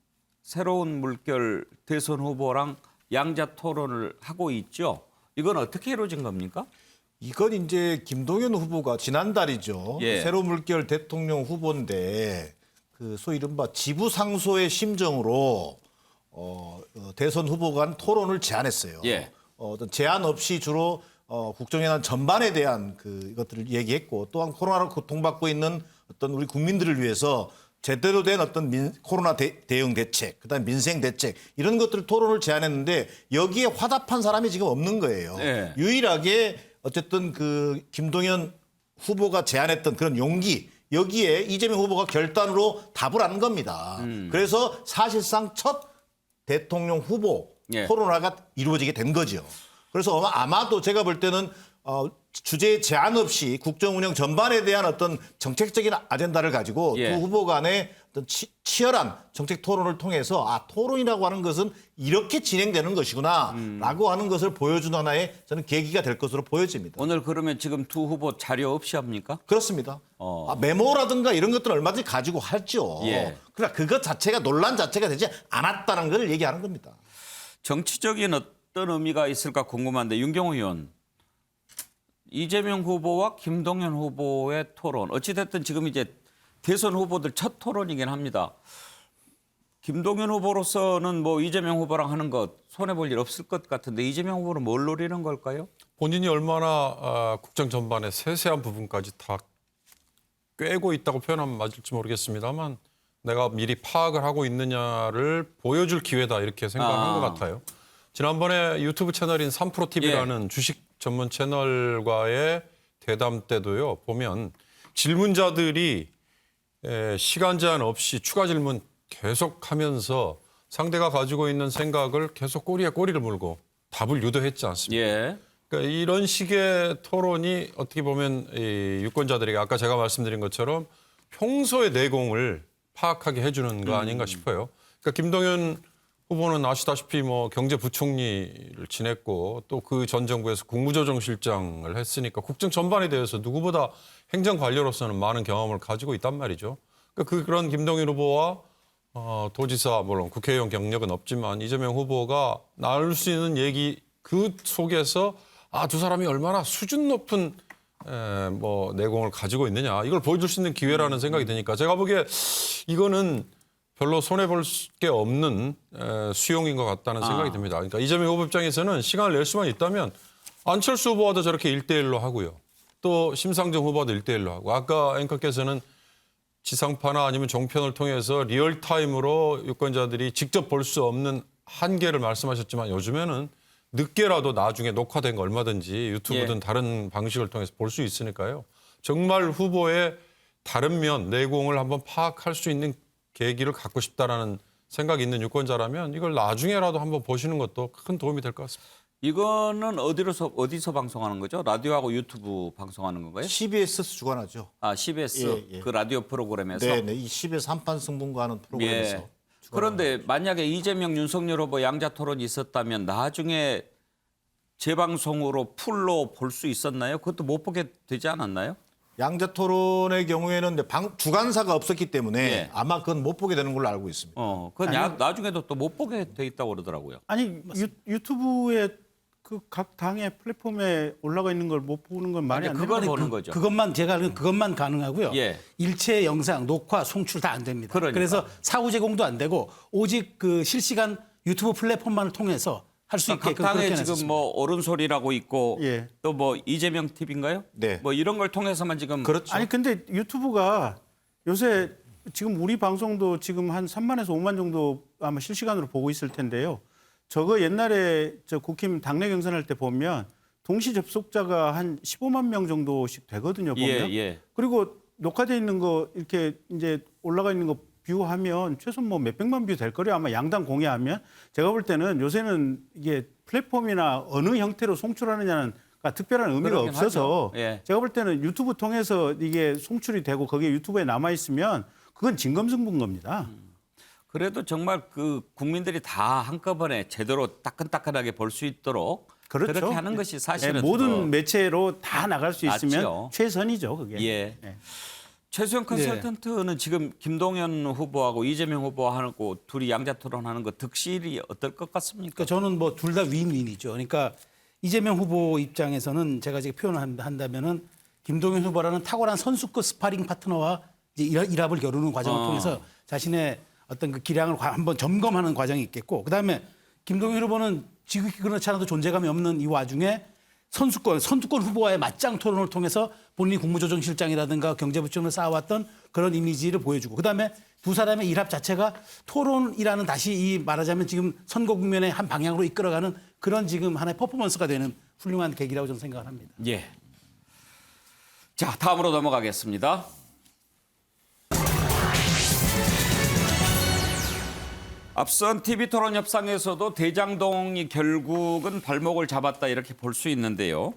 새로운 물결 대선 후보랑 양자 토론을 하고 있죠. 이건 어떻게 이루어진 겁니까? 이건 이제 김동연 후보가 지난달이죠. 예. 새로 물결 대통령 후보인데 그 소위 이른바 지부상소의 심정으로 대선 후보 간 토론을 제안했어요. 예. 어떤 제한 없이 주로 국정연한 전반에 대한 이것들을 얘기했고 또한 코로나로 고통받고 있는 어떤 우리 국민들을 위해서 제대로 된 어떤 코로나 대응 대책, 그다음 민생 대책 이런 것들을 토론을 제안했는데 여기에 화답한 사람이 지금 없는 거예요. 네. 유일하게 어쨌든 김동연 후보가 제안했던 그런 용기 여기에 이재명 후보가 결단으로 답을 한 겁니다. 그래서 사실상 첫 대통령 후보 예. 토론회가 이루어지게 된 거죠. 그래서 아마도 제가 볼 때는 주제 제한 없이 국정 운영 전반에 대한 어떤 정책적인 아젠다를 가지고 예. 두 후보 간의 어떤 치열한 정책 토론을 통해서 토론이라고 하는 것은 이렇게 진행되는 것이구나라고 하는 것을 보여준 하나의 저는 계기가 될 것으로 보여집니다. 오늘 그러면 지금 두 후보 자료 없이 합니까? 그렇습니다. 메모라든가 이런 것들은 얼마든지 가지고 할죠. 예. 그러나 그것 자체가 논란 자체가 되지 않았다는 걸 얘기하는 겁니다. 정치적인 어떤 의미가 있을까 궁금한데 윤경호 의원. 이재명 후보와 김동연 후보의 토론. 어찌됐든 지금 이제 대선 후보들 첫 토론이긴 합니다. 김동연 후보로서는 뭐 이재명 후보랑 하는 것 손해볼 일 없을 것 같은데 이재명 후보는 뭘 노리는 걸까요? 본인이 얼마나 국정 전반의 세세한 부분까지 다 꿰고 있다고 표현하면 맞을지 모르겠습니다만 내가 미리 파악을 하고 있느냐를 보여줄 기회다 이렇게 생각한 것 같아요. 지난번에 유튜브 채널인 3프로TV라는 주식 전문 채널과의 대담 때도요. 보면 질문자들이 시간 제한 없이 추가 질문 계속하면서 상대가 가지고 있는 생각을 계속 꼬리에 꼬리를 물고 답을 유도했지 않습니까? 예. 그러니까 이런 식의 토론이 어떻게 보면 이 유권자들에게 아까 제가 말씀드린 것처럼 평소의 내공을 파악하게 해주는 거 아닌가 싶어요. 그러니까 김동연 후보는 아시다시피 뭐 경제부총리를 지냈고 또 그 전 정부에서 국무조정실장을 했으니까 국정 전반에 대해서 누구보다 행정관료로서는 많은 경험을 가지고 있단 말이죠. 그러니까 그런 김동연 후보와 도지사 물론 국회의원 경력은 없지만 이재명 후보가 나눌 수 있는 얘기 그 속에서 두 사람이 얼마나 수준 높은 뭐 내공을 가지고 있느냐 이걸 보여줄 수 있는 기회라는 생각이 드니까 제가 보기에 이거는 별로 손해볼 게 없는 수용인 것 같다는 생각이 듭니다. 그러니까 이재명 후보 입장에서는 시간을 낼 수만 있다면 안철수 후보와도 저렇게 1대1로 하고요. 또 심상정 후보와도 1대1로 하고 아까 앵커께서는 지상파나 아니면 종편을 통해서 리얼타임으로 유권자들이 직접 볼 수 없는 한계를 말씀하셨지만 요즘에는 늦게라도 나중에 녹화된 거 얼마든지 유튜브든 다른 방식을 통해서 볼 수 있으니까요. 정말 후보의 다른 면, 내공을 한번 파악할 수 있는 계기를 갖고 싶다라는 생각 있는 유권자라면 이걸 나중에라도 한번 보시는 것도 큰 도움이 될 것 같습니다. 이거는 어디서 방송하는 거죠? 라디오하고 유튜브 방송하는 건가요? CBS에서 주관하죠. 아, CBS 예, 예. 그 라디오 프로그램에서. 네, 이 10에 3판 승분과 하는 프로그램에서. 예. 그런데 만약에 이재명, 윤석열 후보 양자 토론이 있었다면 나중에 재방송으로 풀로 볼 수 있었나요? 그것도 못 보게 되지 않았나요? 양자 토론의 경우에는 주관사가 없었기 때문에 예. 아마 그건 못 보게 되는 걸로 알고 있습니다. 그건 나중에도 또 못 보게 돼 있다고 그러더라고요. 아니 유튜브에 그 각 당의 플랫폼에 올라가 있는 걸 못 보는 건 말이 아니, 안 그걸 되는 보는 거죠. 그것만 제가 알기로는 그것만 가능하고요. 예. 일체 영상, 녹화, 송출 다 안 됩니다. 그러니까. 그래서 사후 제공도 안 되고 오직 그 실시간 유튜브 플랫폼만을 통해서 할 수 각 있게 당에 그렇게 지금 해놨습니다. 뭐 옳은소리라고 있고 예. 또 뭐 이재명 TV인가요? 네. 뭐 이런 걸 통해서만 지금 그렇죠. 아니 근데 유튜브가 요새 지금 우리 방송도 지금 한 3만에서 5만 정도 아마 실시간으로 보고 있을 텐데요. 저거 옛날에 저 국힘 당내 경선할 때 보면 동시 접속자가 한 15만 명 정도씩 되거든요. 보면. 예. 그리고 녹화돼 있는 거 이렇게 이제 올라가 있는 거 뷰하면 최소 뭐 몇백만 뷰 될 거래요. 아마 양당 공개하면. 제가 볼 때는 요새는 이게 플랫폼이나 어느 형태로 송출하느냐는 특별한 의미가 그러긴 없어서 하죠. 예. 제가 볼 때는 유튜브 통해서 이게 송출이 되고 거기에 유튜브에 남아 있으면 그건 진검승부인 겁니다. 그래도 정말 그 국민들이 다 한꺼번에 제대로 따끈따끈하게 볼 수 있도록 그렇죠. 그렇게 하는 것이 사실은 모든 더 매체로 다 나갈 수 있으면 낫죠. 최선이죠, 그게. 예. 네. 최수영 컨설턴트는 지금 김동연 후보하고 이재명 후보하고 둘이 양자 토론하는 거 득실이 어떨 것 같습니까? 그러니까 저는 뭐 둘 다 윈윈이죠. 그러니까 이재명 후보 입장에서는 제가 지금 표현을 한다면은 김동연 후보라는 탁월한 선수급 스파링 파트너와 이제 일합을 겨루는 과정을 통해서 자신의 어떤 그 기량을 한번 점검하는 과정이 있겠고, 그다음에 김동연 후보는 지극히 그렇지 않아도 존재감이 없는 이 와중에 선두권 후보와의 맞짱 토론을 통해서 본인이 국무조정실장이라든가 경제부총을 쌓아왔던 그런 이미지를 보여주고, 그다음에 두 사람의 일합 자체가 토론이라는 다시 이 말하자면 지금 선거 국면의 한 방향으로 이끌어가는 그런 지금 하나의 퍼포먼스가 되는 훌륭한 계기라고 저는 생각을 합니다. 예. 자, 다음으로 넘어가겠습니다. 앞선 TV토론 협상에서도 대장동이 결국은 발목을 잡았다 이렇게 볼 수 있는데요.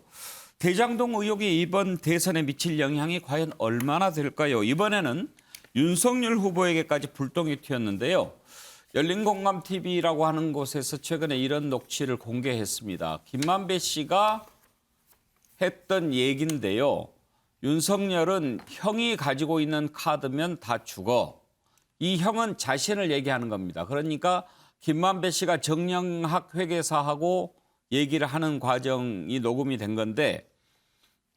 대장동 의혹이 이번 대선에 미칠 영향이 과연 얼마나 될까요? 이번에는 윤석열 후보에게까지 불똥이 튀었는데요. 열린공감TV라고 하는 곳에서 최근에 이런 녹취를 공개했습니다. 김만배 씨가 했던 얘기인데요. 윤석열은 형이 가지고 있는 카드면 다 죽어. 이 형은 자신을 얘기하는 겁니다. 그러니까 김만배 씨가 정영학 회계사하고 얘기를 하는 과정이 녹음이 된 건데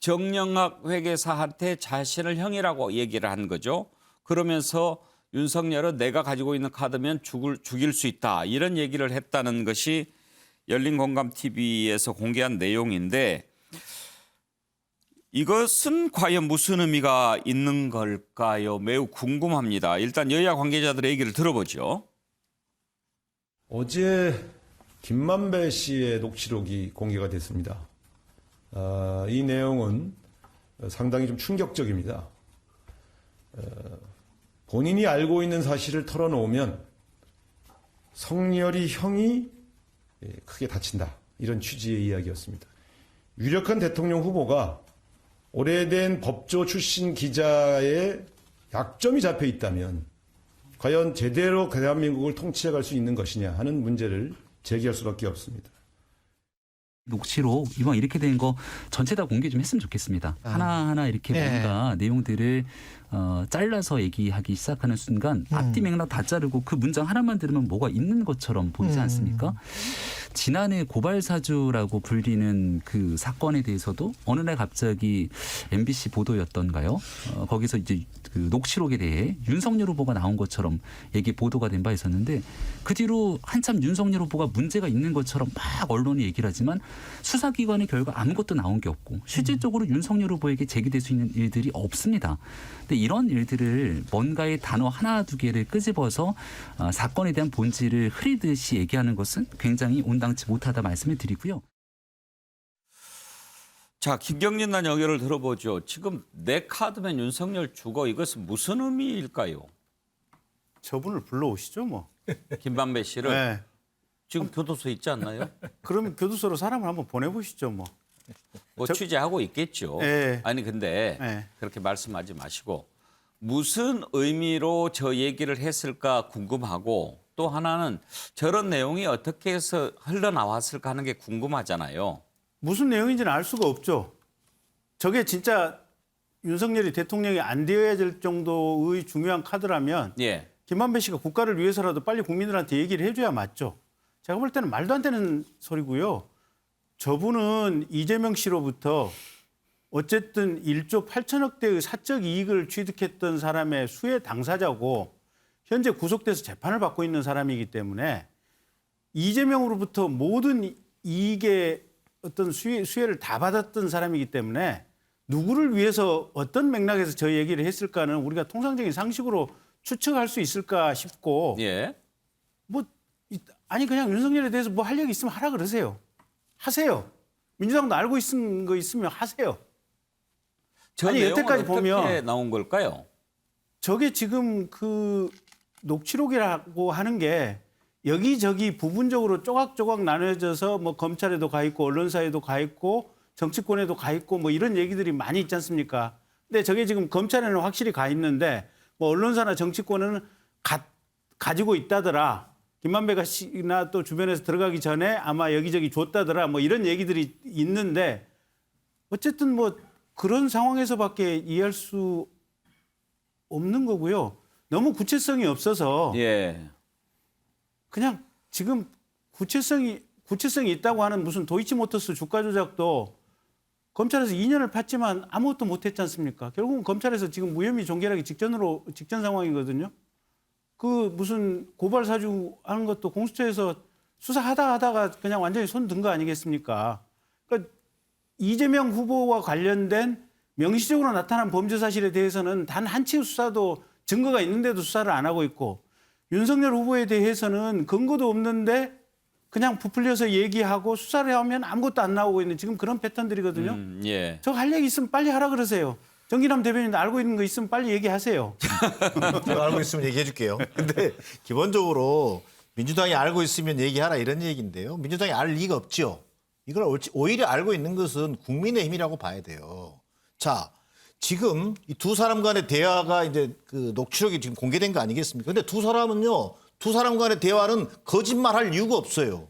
정영학 회계사한테 자신을 형이라고 얘기를 한 거죠. 그러면서 윤석열은 내가 가지고 있는 카드면 죽일 수 있다. 이런 얘기를 했다는 것이 열린공감TV에서 공개한 내용인데 이것은 과연 무슨 의미가 있는 걸까요? 매우 궁금합니다. 일단 여야 관계자들의 얘기를 들어보죠. 어제 김만배 씨의 녹취록이 공개가 됐습니다. 이 내용은 상당히 좀 충격적입니다. 본인이 알고 있는 사실을 털어놓으면 성렬이 형이 크게 다친다. 이런 취지의 이야기였습니다. 유력한 대통령 후보가 오래된 법조 출신 기자의 약점이 잡혀 있다면 과연 제대로 대한민국을 통치해갈 수 있는 것이냐 하는 문제를 제기할 수밖에 없습니다. 녹취록 이번 이렇게 된 거 전체 다 공개 좀 했으면 좋겠습니다. 하나하나 이렇게 뭔가 내용들을 잘라서 얘기하기 시작하는 순간 앞뒤 맥락 다 자르고 그 문장 하나만 들으면 뭐가 있는 것처럼 보이지 않습니까? 지난해 고발사주라고 불리는 그 사건에 대해서도 어느 날 갑자기 MBC 보도였던가요? 거기서 이제 그 녹취록에 대해 윤석열 후보가 나온 것처럼 얘기 보도가 된 바 있었는데 그 뒤로 한참 윤석열 후보가 문제가 있는 것처럼 막 언론이 얘기를 하지만 수사기관의 결과 아무것도 나온 게 없고 실질적으로 윤석열 후보에게 제기될 수 있는 일들이 없습니다. 근데 이런 일들을 뭔가의 단어 하나 두 개를 끄집어서 사건에 대한 본질을 흐리듯이 얘기하는 것은 굉장히 온당치 못하다 말씀을 드리고요. 자, 김경진 난 연결을 들어보죠. 지금 내 카드면 윤석열 죽어. 이것은 무슨 의미일까요? 저분을 불러오시죠, 뭐. 김만배 씨를 네. 지금 교도소에 있지 않나요? 그러면 교도소로 사람을 한번 보내보시죠, 뭐. 뭐 취재하고 있겠죠. 네. 아니 근데 네. 그렇게 말씀하지 마시고 무슨 의미로 저 얘기를 했을까 궁금하고 또 하나는 저런 내용이 어떻게 해서 흘러나왔을까 하는 게 궁금하잖아요. 무슨 내용인지는 알 수가 없죠. 저게 진짜 윤석열이 대통령이 안 되어야 될 정도의 중요한 카드라면 예. 김만배 씨가 국가를 위해서라도 빨리 국민들한테 얘기를 해줘야 맞죠. 제가 볼 때는 말도 안 되는 소리고요. 저분은 이재명 씨로부터 어쨌든 1조 8천억 대의 사적 이익을 취득했던 사람의 수혜 당사자고 현재 구속돼서 재판을 받고 있는 사람이기 때문에 이재명으로부터 모든 이익의 어떤 수혜를 다 받았던 사람이기 때문에 누구를 위해서 어떤 맥락에서 저 얘기를 했을까는 우리가 통상적인 상식으로 추측할 수 있을까 싶고 예. 아니 그냥 윤석열에 대해서 뭐 할 얘기 있으면 하라 그러세요. 하세요. 민주당도 알고 있는 거 있으면 하세요. 저 아니, 내용은 여태까지 어떻게 보면 나온 걸까요? 저게 지금 그 녹취록이라고 하는 게 여기저기 부분적으로 조각조각 나눠져서 뭐 검찰에도 가 있고 언론사에도 가 있고 정치권에도 가 있고 뭐 이런 얘기들이 많이 있지 않습니까? 근데 저게 지금 검찰에는 확실히 가 있는데 뭐 언론사나 정치권은 가지고 있다더라. 김만배가 씨나 또 주변에서 들어가기 전에 아마 여기저기 줬다더라. 뭐 이런 얘기들이 있는데 어쨌든 뭐 그런 상황에서밖에 이해할 수 없는 거고요. 너무 구체성이 없어서 예. 그냥 지금 구체성이 있다고 하는 무슨 도이치모터스 주가 조작도 검찰에서 2년을 팠지만 아무것도 못했지 않습니까? 결국은 검찰에서 지금 무혐의 종결하기 직전 상황이거든요. 그 무슨 고발 사주 하는 것도 공수처에서 수사하다가 그냥 완전히 손 든 거 아니겠습니까? 그러니까 이재명 후보와 관련된 명시적으로 나타난 범죄 사실에 대해서는 단 한 치의 수사도 증거가 있는데도 수사를 안 하고 있고 윤석열 후보에 대해서는 근거도 없는데 그냥 부풀려서 얘기하고 수사를 하면 아무것도 안 나오고 있는 지금 그런 패턴들이거든요. 예. 저 할 얘기 있으면 빨리 하라 그러세요. 정기남 대변인 알고 있는 거 있으면 빨리 얘기하세요. 제가 알고 있으면 얘기해 줄게요. 근데 기본적으로 민주당이 알고 있으면 얘기하라 이런 얘기인데요. 민주당이 알 리가 없죠. 이걸 오히려 알고 있는 것은 국민의힘이라고 봐야 돼요. 자, 지금 이 두 사람 간의 대화가 이제 그 녹취록이 지금 공개된 거 아니겠습니까? 근데 두 사람 간의 대화는 거짓말할 이유가 없어요.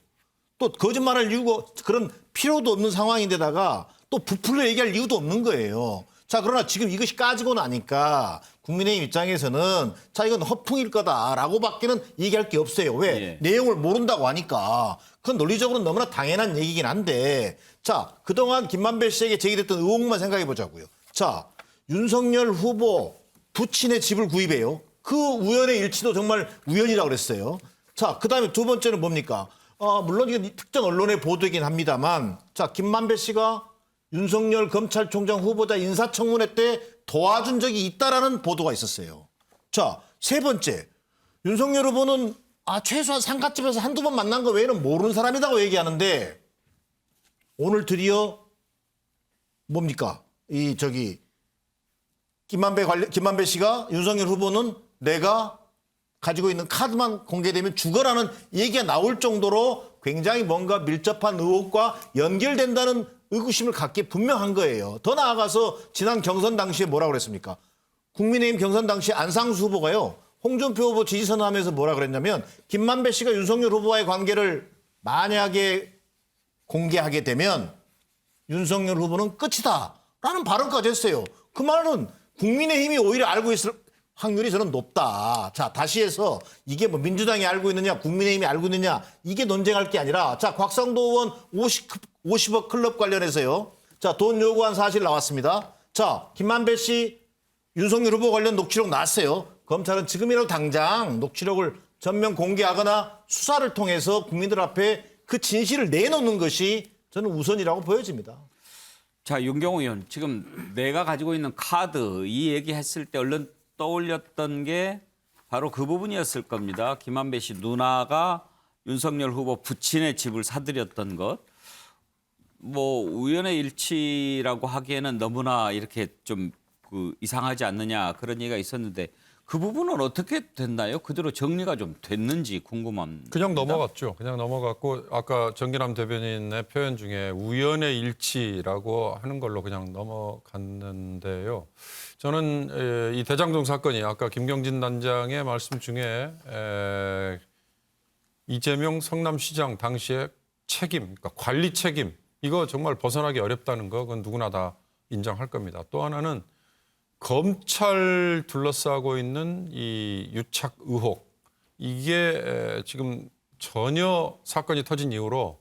또 거짓말할 이유가 그런 필요도 없는 상황인데다가 또 부풀려 얘기할 이유도 없는 거예요. 자, 그러나 지금 이것이 까지고 나니까 국민의힘 입장에서는 자, 이건 허풍일 거다라고밖에는 얘기할 게 없어요. 왜? 예. 내용을 모른다고 하니까. 그건 논리적으로는 너무나 당연한 얘기긴 한데 자, 그동안 김만배 씨에게 제기됐던 의혹만 생각해 보자고요. 자, 윤석열 후보 부친의 집을 구입해요. 그 우연의 일치도 정말 우연이라고 그랬어요. 자, 그다음에 두 번째는 뭡니까? 물론 이건 특정 언론의 보도이긴 합니다만 자, 김만배 씨가 윤석열 검찰총장 후보자 인사청문회 때 도와준 적이 있다라는 보도가 있었어요. 자, 세 번째. 윤석열 후보는 최소한 상가집에서 한두 번 만난 거 외에는 모르는 사람이라고 얘기하는데 오늘 드디어 뭡니까? 김만배 씨가 윤석열 후보는 내가 가지고 있는 카드만 공개되면 죽어라는 얘기가 나올 정도로 굉장히 뭔가 밀접한 의혹과 연결된다는 의구심을 갖기 분명한 거예요. 더 나아가서 지난 경선 당시에 뭐라고 그랬습니까? 국민의힘 경선 당시 안상수 후보가요. 홍준표 후보 지지선언하면서 뭐라 그랬냐면 김만배 씨가 윤석열 후보와의 관계를 만약에 공개하게 되면 윤석열 후보는 끝이다라는 발언까지 했어요. 그 말은 국민의힘이 오히려 알고 있을 확률이 저는 높다. 자, 다시 해서 이게 뭐 민주당이 알고 있느냐 국민의힘이 알고 있느냐 이게 논쟁할 게 아니라 자, 곽상도 의원 50억 클럽 관련해서요. 자, 돈 요구한 사실 나왔습니다. 자, 김만배 씨 윤석열 후보 관련 녹취록 나왔어요. 검찰은 지금이라도 당장 녹취록을 전면 공개하거나 수사를 통해서 국민들 앞에 그 진실을 내놓는 것이 저는 우선이라고 보여집니다. 자, 윤경호 의원, 지금 내가 가지고 있는 카드 이 얘기했을 때 얼른 떠올렸던 게 바로 그 부분이었을 겁니다. 김만배 씨 누나가 윤석열 후보 부친의 집을 사들였던 것. 뭐 우연의 일치라고 하기에는 너무나 이렇게 좀 그 이상하지 않느냐 그런 얘기가 있었는데 그 부분은 어떻게 됐나요? 그대로 정리가 좀 됐는지 궁금합니다. 그냥 넘어갔죠. 그냥 넘어갔고 아까 정기남 대변인의 표현 중에 우연의 일치라고 하는 걸로 그냥 넘어갔는데요. 저는 이 대장동 사건이 아까 김경진 단장의 말씀 중에 이재명 성남시장 당시의 책임, 그러니까 관리 책임 이거 정말 벗어나기 어렵다는 거 그건 누구나 다 인정할 겁니다. 또 하나는 검찰 둘러싸고 있는 이 유착 의혹 이게 지금 전혀 사건이 터진 이후로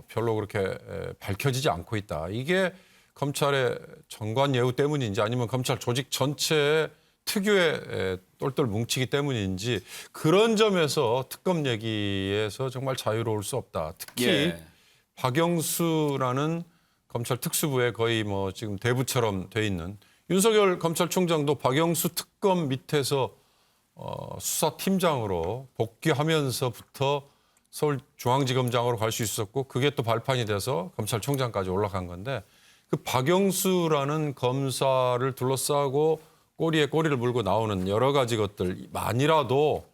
별로 그렇게 밝혀지지 않고 있다. 이게 검찰의 정관 예우 때문인지 아니면 검찰 조직 전체의 특유의 똘똘 뭉치기 때문인지 그런 점에서 특검 얘기에서 정말 자유로울 수 없다. 특히 예. 박영수라는 검찰 특수부에 거의 뭐 지금 대부처럼 돼 있는 윤석열 검찰총장도 박영수 특검 밑에서 수사팀장으로 복귀하면서부터 서울중앙지검장으로 갈 수 있었고 그게 또 발판이 돼서 검찰총장까지 올라간 건데 그 박영수라는 검사를 둘러싸고 꼬리에 꼬리를 물고 나오는 여러 가지 것들 만이라도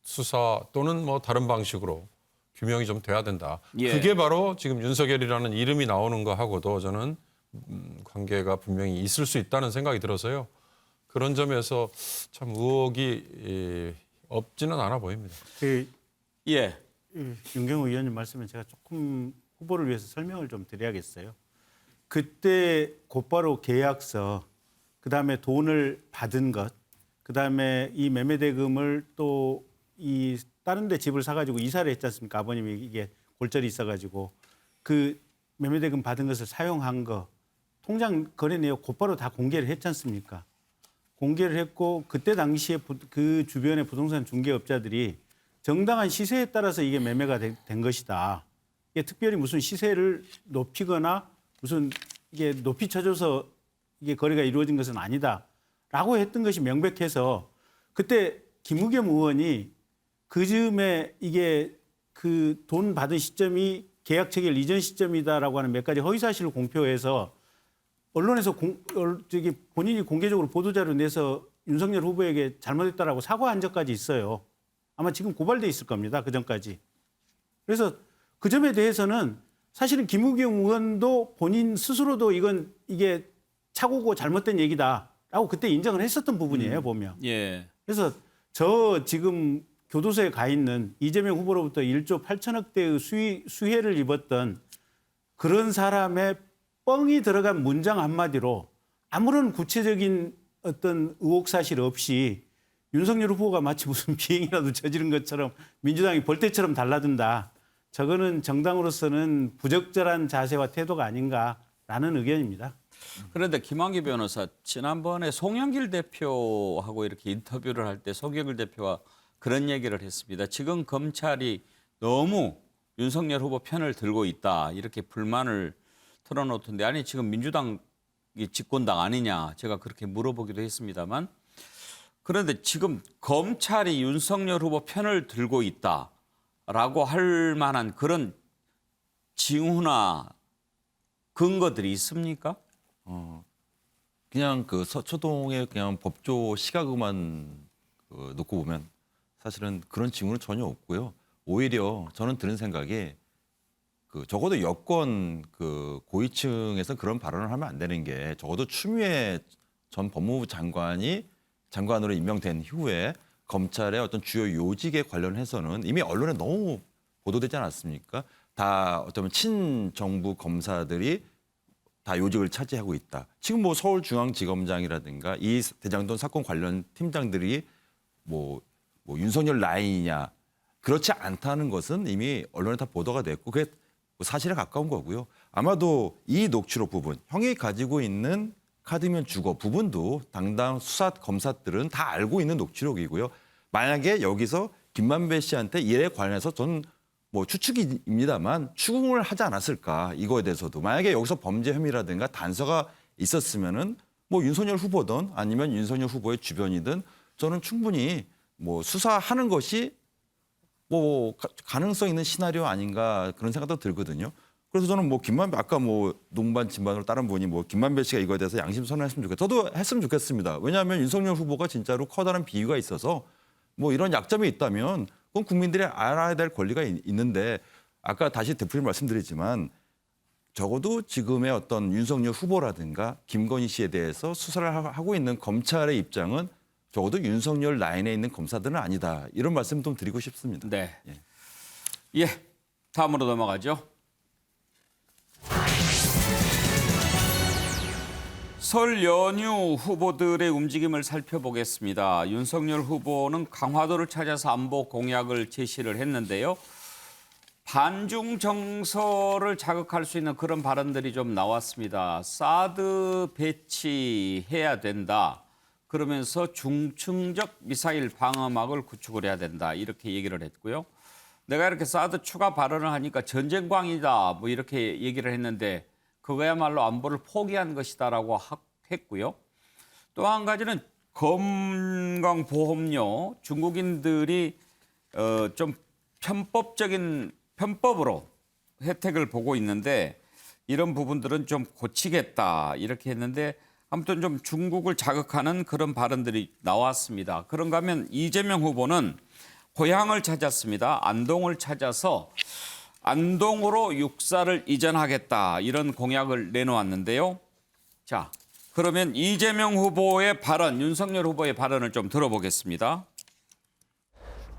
수사 또는 뭐 다른 방식으로 규명이 좀 돼야 된다. 예. 그게 바로 지금 윤석열이라는 이름이 나오는 거하고도 저는 관계가 분명히 있을 수 있다는 생각이 들어서요. 그런 점에서 참 의혹이 없지는 않아 보입니다. 예. 윤경호 의원님 말씀에 제가 조금 후보를 위해서 설명을 좀 드려야겠어요. 그때 곧바로 계약서, 그다음에 돈을 받은 것, 그다음에 이 매매 대금을 또 이 다른 데 집을 사가지고 이사를 했지 않습니까? 아버님이 이게 골절이 있어가지고 그 매매 대금 받은 것을 사용한 거, 통장 거래 내역 곧바로 다 공개를 했지 않습니까? 공개를 했고 그때 당시에 그 주변의 부동산 중개업자들이 정당한 시세에 따라서 이게 매매가 된 것이다. 이게 특별히 무슨 시세를 높이거나 무슨 이게 높이 쳐줘서 이게 거래가 이루어진 것은 아니다라고 했던 것이 명백해서 그때 김우겸 의원이 그 즈음에 이게 그 돈 받은 시점이 계약 체결 이전 시점이다라고 하는 몇 가지 허위 사실을 공표해서 언론에서 본인이 공개적으로 보도자료 내서 윤석열 후보에게 잘못했다라고 사과한 적까지 있어요. 아마 지금 고발돼 있을 겁니다. 그 전까지. 그래서 그 점에 대해서는 사실은 김우겸 의원도 본인 스스로도 이게 착오고 잘못된 얘기다라고 그때 인정을 했었던 부분이에요. 보면. 예. 그래서 저 지금 교도소에 가 있는 이재명 후보로부터 1조 8천억 대의 수혜를 입었던 그런 사람의 뻥이 들어간 문장 한마디로 아무런 구체적인 어떤 의혹 사실 없이 윤석열 후보가 마치 무슨 비행이라도 저지른 것처럼 민주당이 벌떼처럼 달라든다. 저거는 정당으로서는 부적절한 자세와 태도가 아닌가라는 의견입니다. 그런데 김한기 변호사 지난번에 송영길 대표하고 이렇게 인터뷰를 할 때 송영길 대표가 그런 얘기를 했습니다. 지금 검찰이 너무 윤석열 후보 편을 들고 있다. 이렇게 불만을 털어놓던데 아니 지금 민주당이 집권당 아니냐 제가 그렇게 물어보기도 했습니다만 그런데 지금 검찰이 윤석열 후보 편을 들고 있다라고 할 만한 그런 징후나 근거들이 있습니까? 그냥 그 서초동의 그냥 법조 시각만 놓고 보면 사실은 그런 징후는 전혀 없고요. 오히려 저는 드는 생각이 적어도 여권 고위층에서 그런 발언을 하면 안 되는 게 적어도 추미애 전 법무부 장관으로 임명된 이후에 검찰의 어떤 주요 요직에 관련해서는 이미 언론에 너무 보도되지 않았습니까? 다 어쩌면 친정부 검사들이 다 요직을 차지하고 있다. 지금 뭐 서울중앙지검장이라든가 이 대장동 사건 관련 팀장들이 뭐 윤석열 라인이냐 그렇지 않다는 것은 이미 언론에 다 보도가 됐고 그게 사실에 가까운 거고요. 아마도 이 녹취록 부분, 형이 가지고 있는 카드면 주거 부분도 당당 수사 검사들은 다 알고 있는 녹취록이고요. 만약에 여기서 김만배 씨한테 이에 관해서 저는 뭐 추측입니다만 추궁을 하지 않았을까 이거에 대해서도 만약에 여기서 범죄 혐의라든가 단서가 있었으면은 뭐 윤석열 후보든 아니면 윤석열 후보의 주변이든 저는 충분히 뭐 수사하는 것이 뭐 가능성 있는 시나리오 아닌가 그런 생각도 들거든요. 그래서 저는 뭐 김만배 아까 뭐 농반 진반으로 다른 분이 뭐 김만배 씨가 이거에 대해서 양심 선언했으면 좋겠다. 저도 했으면 좋겠습니다. 왜냐하면 윤석열 후보가 진짜로 커다란 비위가 있어서 뭐 이런 약점이 있다면 그건 국민들이 알아야 될 권리가 있는데 아까 다시 대표님 말씀드리지만 적어도 지금의 어떤 윤석열 후보라든가 김건희 씨에 대해서 수사를 하고 있는 검찰의 입장은 적어도 윤석열 라인에 있는 검사들은 아니다. 이런 말씀 좀 드리고 싶습니다. 네. 예. 다음으로 넘어가죠. 설 연휴 후보들의 움직임을 살펴보겠습니다. 윤석열 후보는 강화도를 찾아서 안보 공약을 제시를 했는데요. 반중 정서를 자극할 수 있는 그런 발언들이 좀 나왔습니다. 사드 배치해야 된다. 그러면서 중층적 미사일 방어막을 구축을 해야 된다. 이렇게 얘기를 했고요. 내가 이렇게 사드 추가 발언을 하니까 전쟁광이다. 뭐 이렇게 얘기를 했는데 그거야말로 안보를 포기한 것이다라고 했고요. 또 한 가지는 건강보험료 중국인들이 좀 편법으로 혜택을 보고 있는데 이런 부분들은 좀 고치겠다 이렇게 했는데 아무튼 좀 중국을 자극하는 그런 발언들이 나왔습니다. 그런가 하면 이재명 후보는 고향을 찾았습니다. 안동을 찾아서 안동으로 육사를 이전하겠다 이런 공약을 내놓았는데요. 자, 그러면 이재명 후보의 발언, 윤석열 후보의 발언을 좀 들어보겠습니다.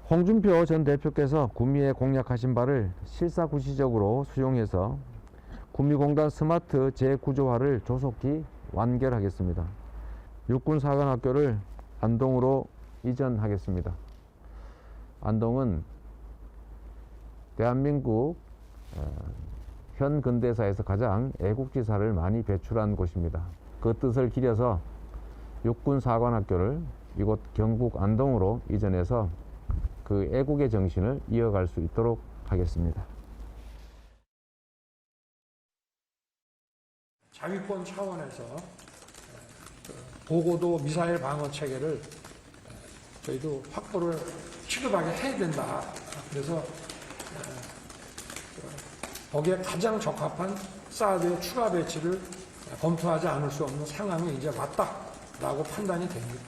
홍준표 전 대표께서 구미에 공약하신 바를 실사구시적으로 수용해서 구미공단 스마트 재구조화를 조속히 완결하겠습니다. 육군사관학교를 안동으로 이전하겠습니다. 안동은 대한민국 현 근대사에서 가장 애국지사를 많이 배출한 곳입니다. 그 뜻을 기려서 육군사관학교를 이곳 경북 안동으로 이전해서 그 애국의 정신을 이어갈 수 있도록 하겠습니다. 자위권 차원에서 고고도 미사일 방어 체계를 저희도 확보를 시급하게 해야 된다. 그래서 거기에 가장 적합한 사드의 추가 배치를 검토하지 않을 수 없는 상황이 이제 왔다라고 판단이 됩니다.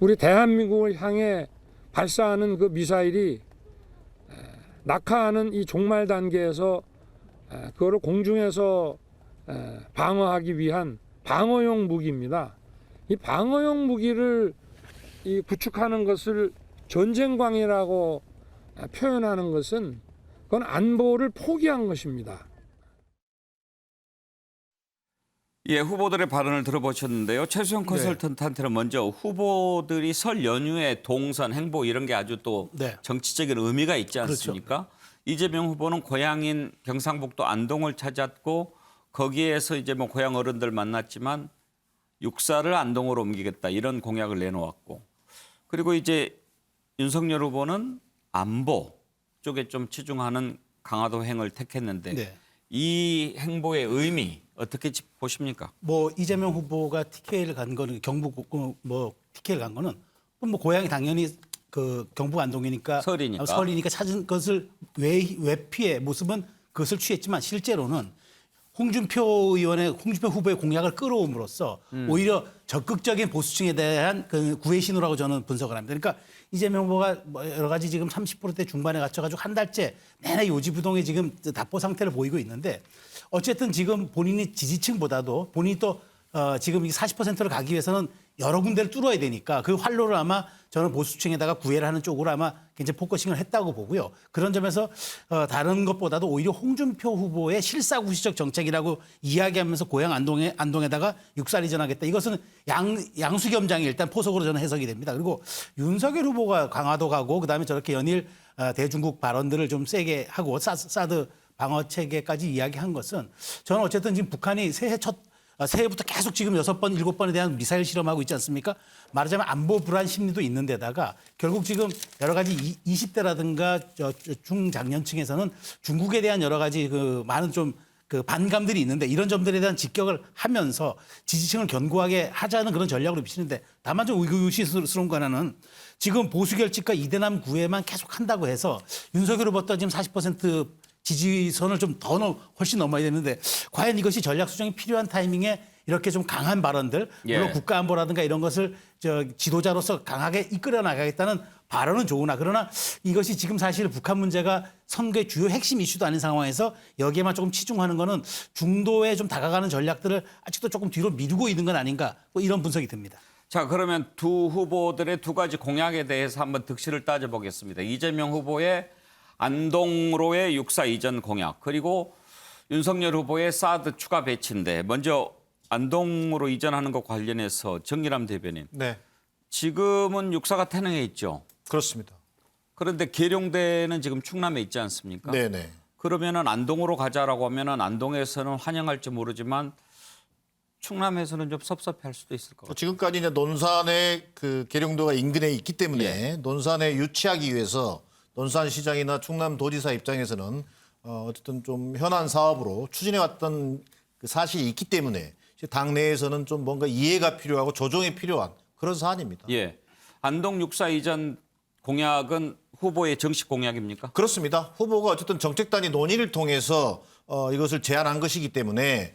우리 대한민국을 향해 발사하는 그 미사일이 낙하하는 이 종말 단계에서 그거를 공중에서 방어하기 위한 방어용 무기입니다. 이 방어용 무기를 구축하는 것을 전쟁광이라고 표현하는 것은 그건 안보를 포기한 것입니다. 예, 후보들의 발언을 들어보셨는데요. 최수영 컨설턴트한테는 먼저 후보들이 설 연휴에 동선, 행보 이런 게 아주 또 정치적인 의미가 있지 않습니까? 그렇죠. 이재명 후보는 고향인 경상북도 안동을 찾았고 거기에서 이제 뭐 고향 어른들 만났지만 육사를 안동으로 옮기겠다 이런 공약을 내놓았고 그리고 이제 윤석열 후보는 안보 쪽에 좀 치중하는 강화도 행을 택했는데 이 행보의 의미 어떻게 보십니까? 뭐 이재명 후보가 TK를 간 거는 경북 뭐 TK를 간 거는 뭐 고향이 당연히 그 경북 안동이니까 설이니까 찾은 것을 외피의 모습은 그것을 취했지만 실제로는 홍준표 후보의 공약을 끌어옴으로써 오히려 적극적인 보수층에 대한 그 구애 신호라고 저는 분석을 합니다. 그러니까 이재명 후보가 뭐 여러 가지 지금 30%대 중반에 갇혀가지고 한 달째 내내 요지부동의 지금 답보 상태를 보이고 있는데 어쨌든 지금 본인이 지지층보다도 본인이 또 지금 40%를 가기 위해서는 여러 군데를 뚫어야 되니까 그 활로를 아마 저는 보수층에다가 구애를 하는 쪽으로 아마 굉장히 포커싱을 했다고 보고요. 그런 점에서 다른 것보다도 오히려 홍준표 후보의 실사구시적 정책이라고 이야기하면서 고향 안동에다가 육사를 이전하겠다. 이것은 양수겸장이 일단 포석으로 저는 해석이 됩니다. 그리고 윤석열 후보가 강화도 가고 그다음에 저렇게 연일 대중국 발언들을 좀 세게 하고 사드 방어 체계까지 이야기한 것은 저는 어쨌든 지금 북한이 새해부터 계속 지금 6번, 7번에 대한 미사일 실험하고 있지 않습니까? 말하자면 안보 불안 심리도 있는 데다가 결국 지금 여러 가지 20대라든가 중장년층에서는 중국에 대한 여러 가지 그 많은 좀 그 반감들이 있는데 이런 점들에 대한 직격을 하면서 지지층을 견고하게 하자는 그런 전략으로 비치는데 다만 좀 의구시스러운 거 하나는 지금 보수 결집과 이대남 구애만 계속 한다고 해서 윤석열 후보도 지금 40% 지지선을 좀 더 훨씬 넘어야 되는데 과연 이것이 전략 수정이 필요한 타이밍에 이렇게 좀 강한 발언들, 물론 예. 국가안보라든가 이런 것을 지도자로서 강하게 이끌어 나가겠다는 발언은 좋으나 그러나 이것이 지금 사실 북한 문제가 선거의 주요 핵심 이슈도 아닌 상황에서 여기에만 조금 치중하는 거는 중도에 좀 다가가는 전략들을 아직도 조금 뒤로 미루고 있는 건 아닌가 뭐 이런 분석이 듭니다. 자, 그러면 두 후보들의 두 가지 공약에 대해서 한번 득실을 따져보겠습니다. 이재명 후보의 안동으로의 육사 이전 공약, 그리고 윤석열 후보의 사드 추가 배치인데 먼저 안동으로 이전하는 것 관련해서 정일함 대변인. 네, 지금은 육사가 태릉에 있죠. 그렇습니다. 그런데 계룡대는 지금 충남에 있지 않습니까? 네네. 그러면은 안동으로 가자라고 하면은 안동에서는 환영할지 모르지만 충남에서는 좀 섭섭해할 수도 있을 것 같아요. 지금까지 이제 논산의 그 계룡도가 인근에 있기 때문에 논산에 유치하기 위해서 논산시장이나 충남도지사 입장에서는 어쨌든 좀 현안 사업으로 추진해왔던 그 사실이 있기 때문에 당내에서는 좀 뭔가 이해가 필요하고 조정이 필요한 그런 사안입니다. 예, 안동 육사 이전 공약은 후보의 정식 공약입니까? 그렇습니다. 후보가 어쨌든 정책단위 논의를 통해서 이것을 제안한 것이기 때문에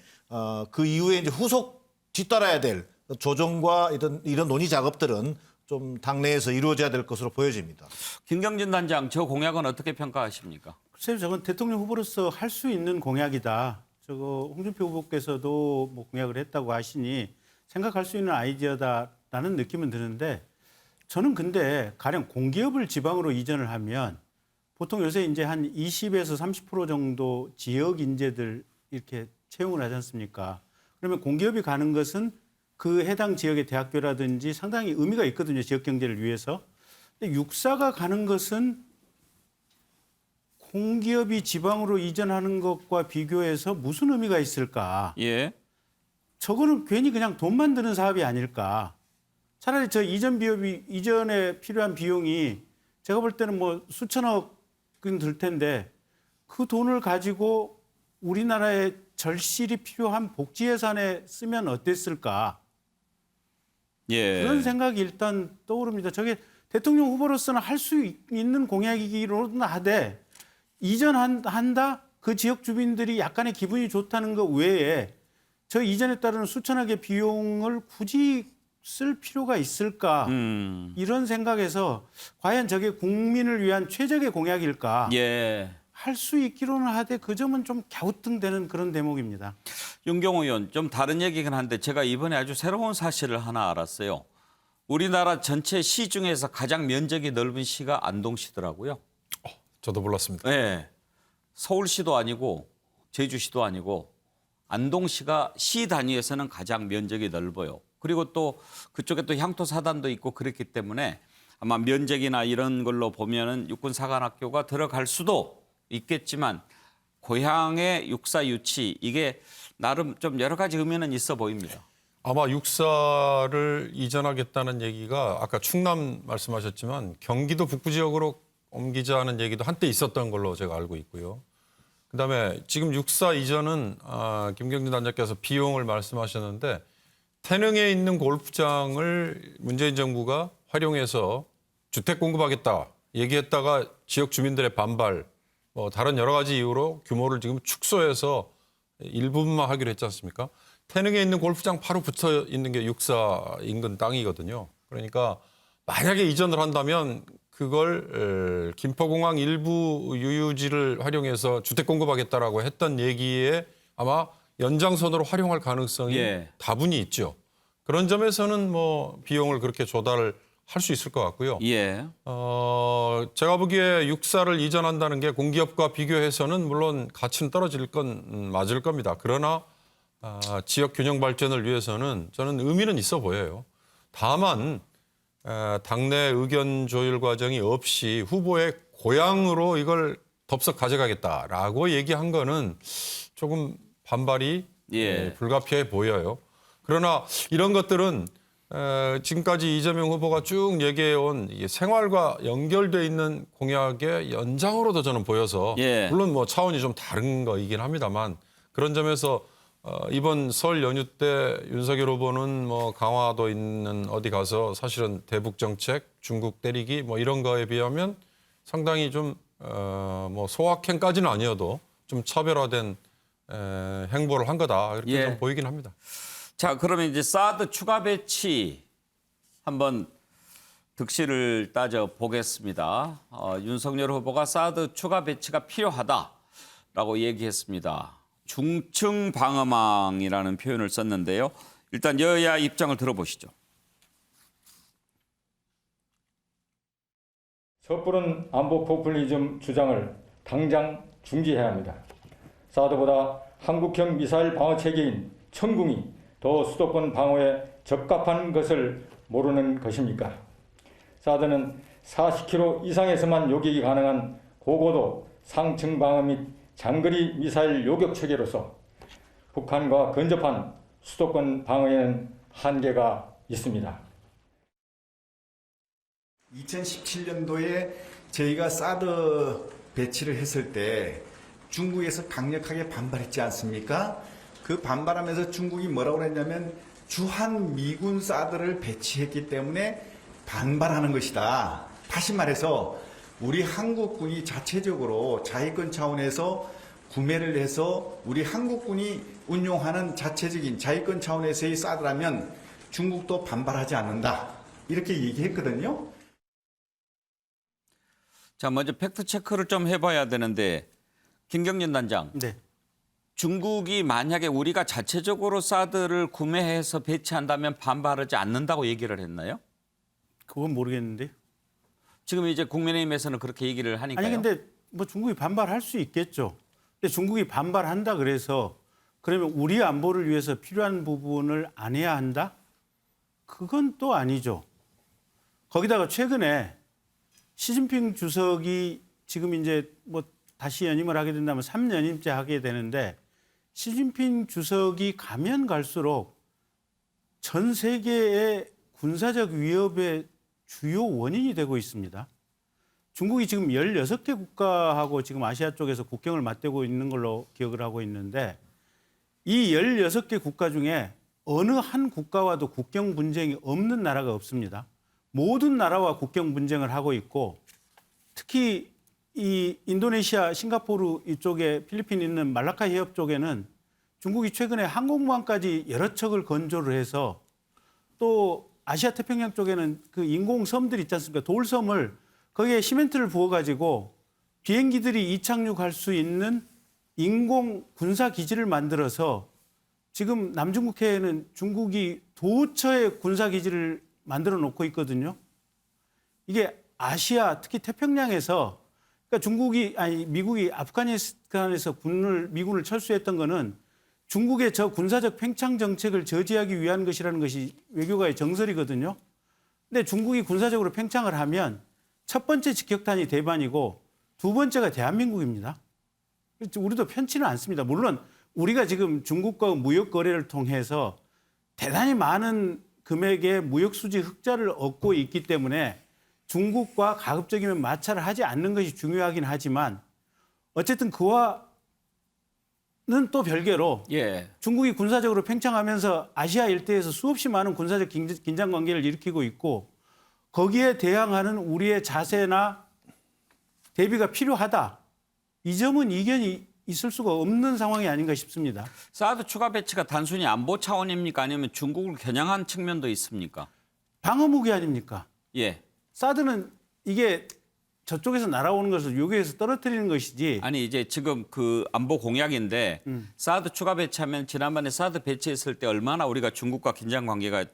그 이후에 이제 후속 뒤따라야 될 조정과 이런 논의 작업들은 좀 당내에서 이루어져야 될 것으로 보여집니다. 김경진 단장, 저 공약은 어떻게 평가하십니까? 글쎄요, 저건 대통령 후보로서 할 수 있는 공약이다. 저거 홍준표 후보께서도 뭐 공약을 했다고 하시니 생각할 수 있는 아이디어다라는 느낌은 드는데 저는 근데 가령 공기업을 지방으로 이전을 하면 보통 요새 이제 한 20에서 30% 정도 지역 인재들 이렇게 채용을 하지 않습니까? 그러면 공기업이 가는 것은 그 해당 지역의 대학교라든지 상당히 의미가 있거든요. 지역 경제를 위해서. 근데 육사가 가는 것은 공기업이 지방으로 이전하는 것과 비교해서 무슨 의미가 있을까? 예. 저거는 괜히 그냥 돈만 드는 사업이 아닐까? 차라리 저 이전에 필요한 비용이 제가 볼 때는 뭐 수천억은 들 텐데 그 돈을 가지고 우리나라에 절실히 필요한 복지 예산에 쓰면 어땠을까? 예. 그런 생각이 일단 떠오릅니다. 저게 대통령 후보로서는 할 수 있는 공약이기로는 하되 이전한다? 그 지역 주민들이 약간의 기분이 좋다는 것 외에 저 이전에 따르는 수천억의 비용을 굳이 쓸 필요가 있을까? 이런 생각에서 과연 저게 국민을 위한 최적의 공약일까? 예. 할 수 있기로는 하되 그 점은 좀 갸우뚱되는 그런 대목입니다. 윤경호 의원, 좀 다른 얘기긴 한데 제가 이번에 아주 새로운 사실을 하나 알았어요. 우리나라 전체 시 중에서 가장 면적이 넓은 시가 안동시더라고요. 저도 몰랐습니다. 네. 서울시도 아니고 제주시도 아니고 안동시가 시 단위에서는 가장 면적이 넓어요. 그리고 또 그쪽에 또 향토 사단도 있고 그렇기 때문에 아마 면적이나 이런 걸로 보면은 육군사관학교가 들어갈 수도 있겠지만 고향의 육사 유치 이게 나름 좀 여러 가지 의미는 있어 보입니다. 아마 육사를 이전하겠다는 얘기가 아까 충남 말씀하셨지만 경기도 북부 지역으로 옮기자는 얘기도 한때 있었던 걸로 제가 알고 있고요. 그다음에 지금 육사 이전은 김경진 단장께서 비용을 말씀하셨는데 태릉에 있는 골프장을 문재인 정부가 활용해서 주택 공급하겠다 얘기했다가 지역 주민들의 반발, 뭐 다른 여러 가지 이유로 규모를 지금 축소해서 일부분만 하기로 했지 않습니까? 태릉에 있는 골프장 바로 붙어 있는 게 육사 인근 땅이거든요. 그러니까 만약에 이전을 한다면 그걸 김포공항 일부 유유지를 활용해서 주택 공급하겠다라고 했던 얘기에 아마 연장선으로 활용할 가능성이 다분히 있죠. 그런 점에서는 뭐 비용을 그렇게 조달을 할 수 있을 것 같고요. 예. 제가 보기에 육사를 이전한다는 게 공기업과 비교해서는 물론 가치는 떨어질 건 맞을 겁니다. 그러나 지역 균형 발전을 위해서는 저는 의미는 있어 보여요. 다만 당내 의견 조율 과정이 없이 후보의 고향으로 이걸 덥석 가져가겠다라고 얘기한 거는 조금 반발이 불가피해 보여요. 그러나 이런 것들은 지금까지 이재명 후보가 쭉 얘기해온 생활과 연결돼 있는 공약의 연장으로도 저는 보여서 물론 뭐 차원이 좀 다른 거이긴 합니다만 그런 점에서 이번 설 연휴 때 윤석열 후보는 뭐 강화도 있는 어디 가서 사실은 대북 정책, 중국 때리기 뭐 이런 거에 비하면 상당히 좀 뭐 소확행까지는 아니어도 좀 차별화된 행보를 한 거다 이렇게 예. 좀 보이긴 합니다. 자, 그러면 이제 사드 추가 배치 한번 득실을 따져 보겠습니다. 윤석열 후보가 사드 추가 배치가 필요하다라고 얘기했습니다. 중층 방어망이라는 표현을 썼는데요. 일단 여야 입장을 들어보시죠. 섣부른 안보 포퓰리즘 주장을 당장 중지해야 합니다. 사드보다 한국형 미사일 방어 체계인 천궁이 더 수도권 방어에 적합한 것을 모르는 것입니까? 사드는 40km 이상에서만 요격이 가능한 고고도 상층 방어 및 장거리 미사일 요격 체계로서 북한과 근접한 수도권 방어에는 한계가 있습니다. 2017년도에 저희가 사드 배치를 했을 때 중국에서 강력하게 반발했지 않습니까? 그 반발하면서 중국이 뭐라고 했냐면 주한 미군 사드를 배치했기 때문에 반발하는 것이다. 다시 말해서 우리 한국군이 자체적으로 자위권 차원에서 구매를 해서 우리 한국군이 운용하는 자체적인 자위권 차원에서의 사드라면 중국도 반발하지 않는다. 이렇게 얘기했거든요. 자, 먼저 팩트 체크를 좀 해봐야 되는데 김경진 단장. 네. 중국이 만약에 우리가 자체적으로 사드를 구매해서 배치한다면 반발하지 않는다고 얘기를 했나요? 그건 모르겠는데. 지금 이제 국민의힘에서는 그렇게 얘기를 하니까요. 아니 근데 뭐 중국이 반발할 수 있겠죠. 근데 중국이 반발한다 그래서 그러면 우리 안보를 위해서 필요한 부분을 안 해야 한다? 그건 또 아니죠. 거기다가 최근에 시진핑 주석이 지금 이제 뭐 다시 연임을 하게 된다면 3년임째 하게 되는데 시진핑 주석이 가면 갈수록 전 세계의 군사적 위협의 주요 원인이 되고 있습니다. 중국이 지금 16개 국가하고 지금 아시아 쪽에서 국경을 맞대고 있는 걸로 기억을 하고 있는데 이 16개 국가 중에 어느 한 국가와도 국경 분쟁이 없는 나라가 없습니다. 모든 나라와 국경 분쟁을 하고 있고 특히 이 인도네시아, 싱가포르 이쪽에 필리핀 있는 말라카 해협 쪽에는 중국이 최근에 항공모함까지 여러 척을 건조를 해서 또 아시아 태평양 쪽에는 그 인공섬들 있지 않습니까? 돌섬을 거기에 시멘트를 부어가지고 비행기들이 이착륙할 수 있는 인공 군사 기지를 만들어서 지금 남중국해에는 중국이 2처의 군사 기지를 만들어 놓고 있거든요. 이게 아시아 특히 태평양에서 그러니까 미국이 아프가니스탄에서 미군을 철수했던 거는 중국의 저 군사적 팽창 정책을 저지하기 위한 것이라는 것이 외교가의 정설이거든요. 근데 중국이 군사적으로 팽창을 하면 첫 번째 직격탄이 대만이고 두 번째가 대한민국입니다. 우리도 편치는 않습니다. 물론 우리가 지금 중국과 무역 거래를 통해서 대단히 많은 금액의 무역 수지 흑자를 얻고 있기 때문에 중국과 가급적이면 마찰을 하지 않는 것이 중요하긴 하지만 어쨌든 그와는 또 별개로 중국이 군사적으로 팽창하면서 아시아 일대에서 수없이 많은 군사적 긴장 관계를 일으키고 있고 거기에 대항하는 우리의 자세나 대비가 필요하다. 이 점은 이견이 있을 수가 없는 상황이 아닌가 싶습니다. 사드 추가 배치가 단순히 안보 차원입니까? 아니면 중국을 겨냥한 측면도 있습니까? 방어 무기 아닙니까? 예. 사드는 이게 저쪽에서 날아오는 것을 여기에서 떨어뜨리는 것이지. 아니 이제 지금 그 안보 공약인데 사드 추가 배치하면 지난번에 사드 배치했을 때 얼마나 우리가 중국과 긴장 관계가